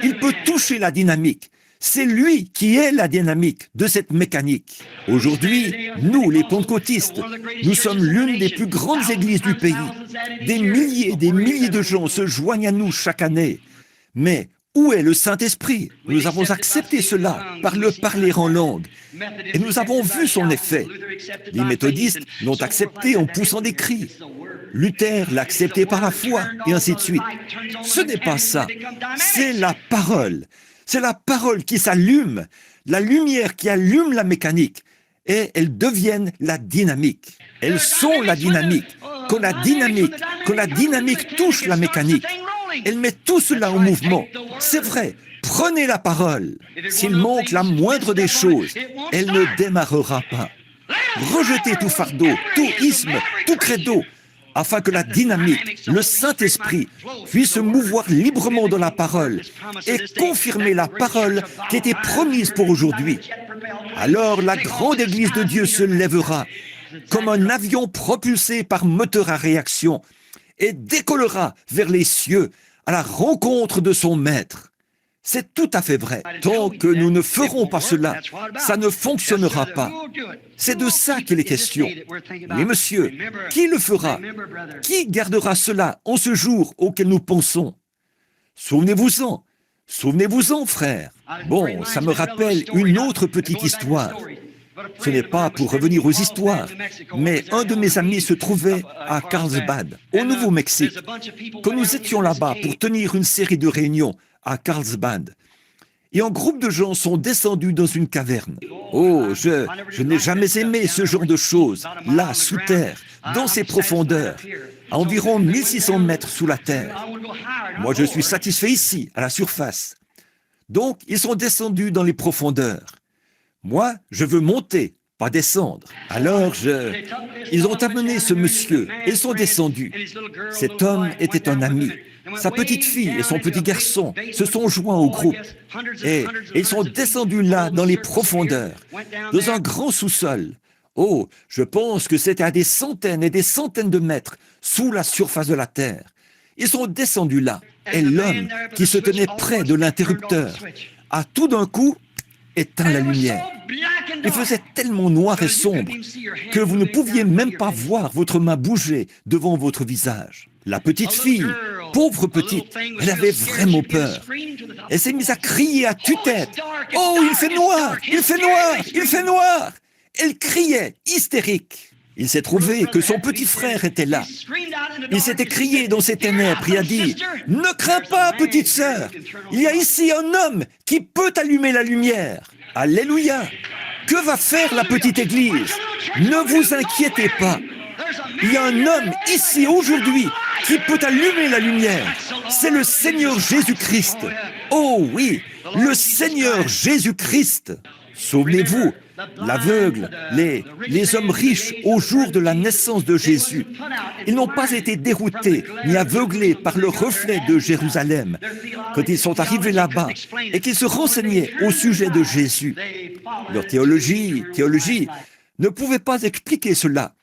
Il peut toucher la dynamique. C'est lui qui est la dynamique de cette mécanique. Aujourd'hui, nous, les pentecôtistes, nous sommes l'une des plus grandes églises du pays. Des milliers et des milliers de gens se joignent à nous chaque année. Mais où est le Saint-Esprit? Nous avons accepté cela par le parler en langue. Et nous avons vu son effet. Les méthodistes l'ont accepté en poussant des cris. Luther l'a accepté par la foi, et ainsi de suite. Ce n'est pas ça. C'est la parole. C'est la parole qui s'allume, la lumière qui allume la mécanique. Et elles deviennent la dynamique. Elles sont la dynamique. Quand la dynamique touche la mécanique, elle met tout cela en mouvement. C'est vrai, prenez la parole. S'il manque la moindre des choses, elle ne démarrera pas. Rejetez tout fardeau, tout isme, tout credo, afin que la dynamique, le Saint-Esprit, puisse se mouvoir librement dans la parole et confirmer la parole qui était promise pour aujourd'hui. Alors la grande Église de Dieu se lèvera comme un avion propulsé par moteur à réaction et décollera vers les cieux à la rencontre de son Maître. C'est tout à fait vrai. Tant que nous ne ferons pas cela, ça ne fonctionnera pas. C'est de ça qu'il est question. Mais monsieur, qui le fera? Qui gardera cela en ce jour auquel nous pensons? Souvenez-vous-en, frère. Bon, ça me rappelle une autre petite histoire. Ce n'est pas pour revenir aux histoires, mais un de mes amis se trouvait à Carlsbad, au Nouveau-Mexique. Quand nous étions là-bas pour tenir une série de réunions à Carlsbad, et un groupe de gens sont descendus dans une caverne. Oh, je n'ai jamais aimé ce genre de choses, là, sous terre, dans ces profondeurs, à environ 1600 mètres sous la terre. Moi, je suis satisfait ici, à la surface. Donc, ils sont descendus dans les profondeurs. Moi, je veux monter, pas descendre. Alors, ils ont amené ce monsieur et ils sont descendus. Cet homme était un ami. Sa petite fille et son petit garçon se sont joints au groupe et ils sont descendus là dans les profondeurs, dans un grand sous-sol. Oh, je pense que c'était à des centaines et des centaines de mètres sous la surface de la terre. Ils sont descendus là et l'homme qui se tenait près de l'interrupteur a tout d'un coup éteint la lumière. Il faisait tellement noir et sombre que vous ne pouviez même pas voir votre main bouger devant votre visage. La petite fille, pauvre petite, elle avait vraiment peur. Elle s'est mise à crier à tue-tête. « Oh, il fait noir! Il fait noir! Il fait noir !» Elle criait, hystérique. Il s'est trouvé que son petit frère était là. Il s'est écrié dans ses ténèbres et a dit « Ne crains pas, petite sœur, il y a ici un homme qui peut allumer la lumière. » Alléluia! Que va faire la petite église? Ne vous inquiétez pas. Il y a un homme ici aujourd'hui qui peut allumer la lumière. C'est le Seigneur Jésus-Christ. Oh oui, le Seigneur Jésus-Christ. Souvenez-vous, l'aveugle, les hommes riches au jour de la naissance de Jésus, ils n'ont pas été déroutés ni aveuglés par le reflet de Jérusalem quand ils sont arrivés là-bas et qu'ils se renseignaient au sujet de Jésus. Leur théologie ne pouvait pas expliquer cela.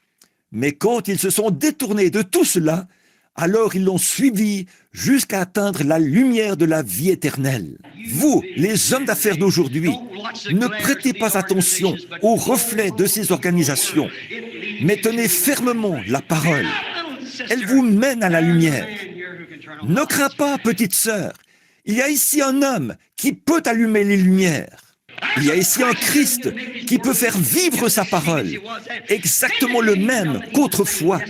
Mais quand ils se sont détournés de tout cela, alors ils l'ont suivi jusqu'à atteindre la lumière de la vie éternelle. Vous, les hommes d'affaires d'aujourd'hui, ne prêtez pas attention aux reflets de ces organisations, mais tenez fermement la parole. Elle vous mène à la lumière. Ne crains pas, petite sœur, il y a ici un homme qui peut allumer les lumières. Il y a ici un Christ qui peut faire vivre sa parole, exactement le même qu'autrefois.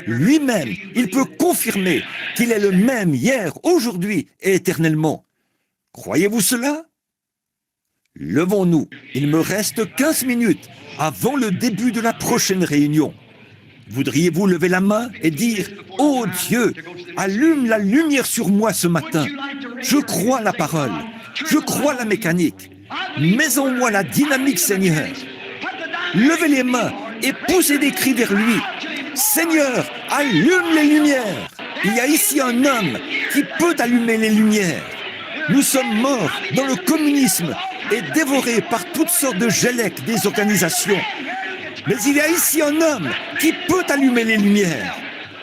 Lui-même, il peut confirmer qu'il est le même hier, aujourd'hui et éternellement. Croyez-vous cela? Levons-nous. Il me reste 15 minutes avant le début de la prochaine réunion. Voudriez-vous lever la main et dire « Oh Dieu, allume la lumière sur moi ce matin. Je crois la parole, je crois la mécanique. Mets en moi la dynamique, Seigneur. » Levez les mains et poussez des cris vers lui. « Seigneur, allume les lumières. » Il y a ici un homme qui peut allumer les lumières. Nous sommes morts dans le communisme et dévorés par toutes sortes de gélèques des organisations. Mais il y a ici un homme qui peut allumer les lumières.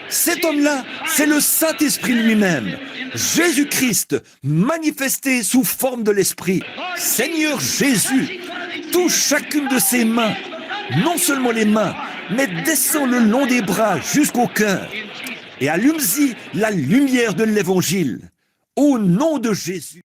Cet homme-là, c'est le Saint-Esprit lui-même, Jésus-Christ, manifesté sous forme de l'Esprit. Seigneur Jésus, touche chacune de ses mains, non seulement les mains, mais descend le long des bras jusqu'au cœur, et allume-y la lumière de l'Évangile. Au nom de Jésus.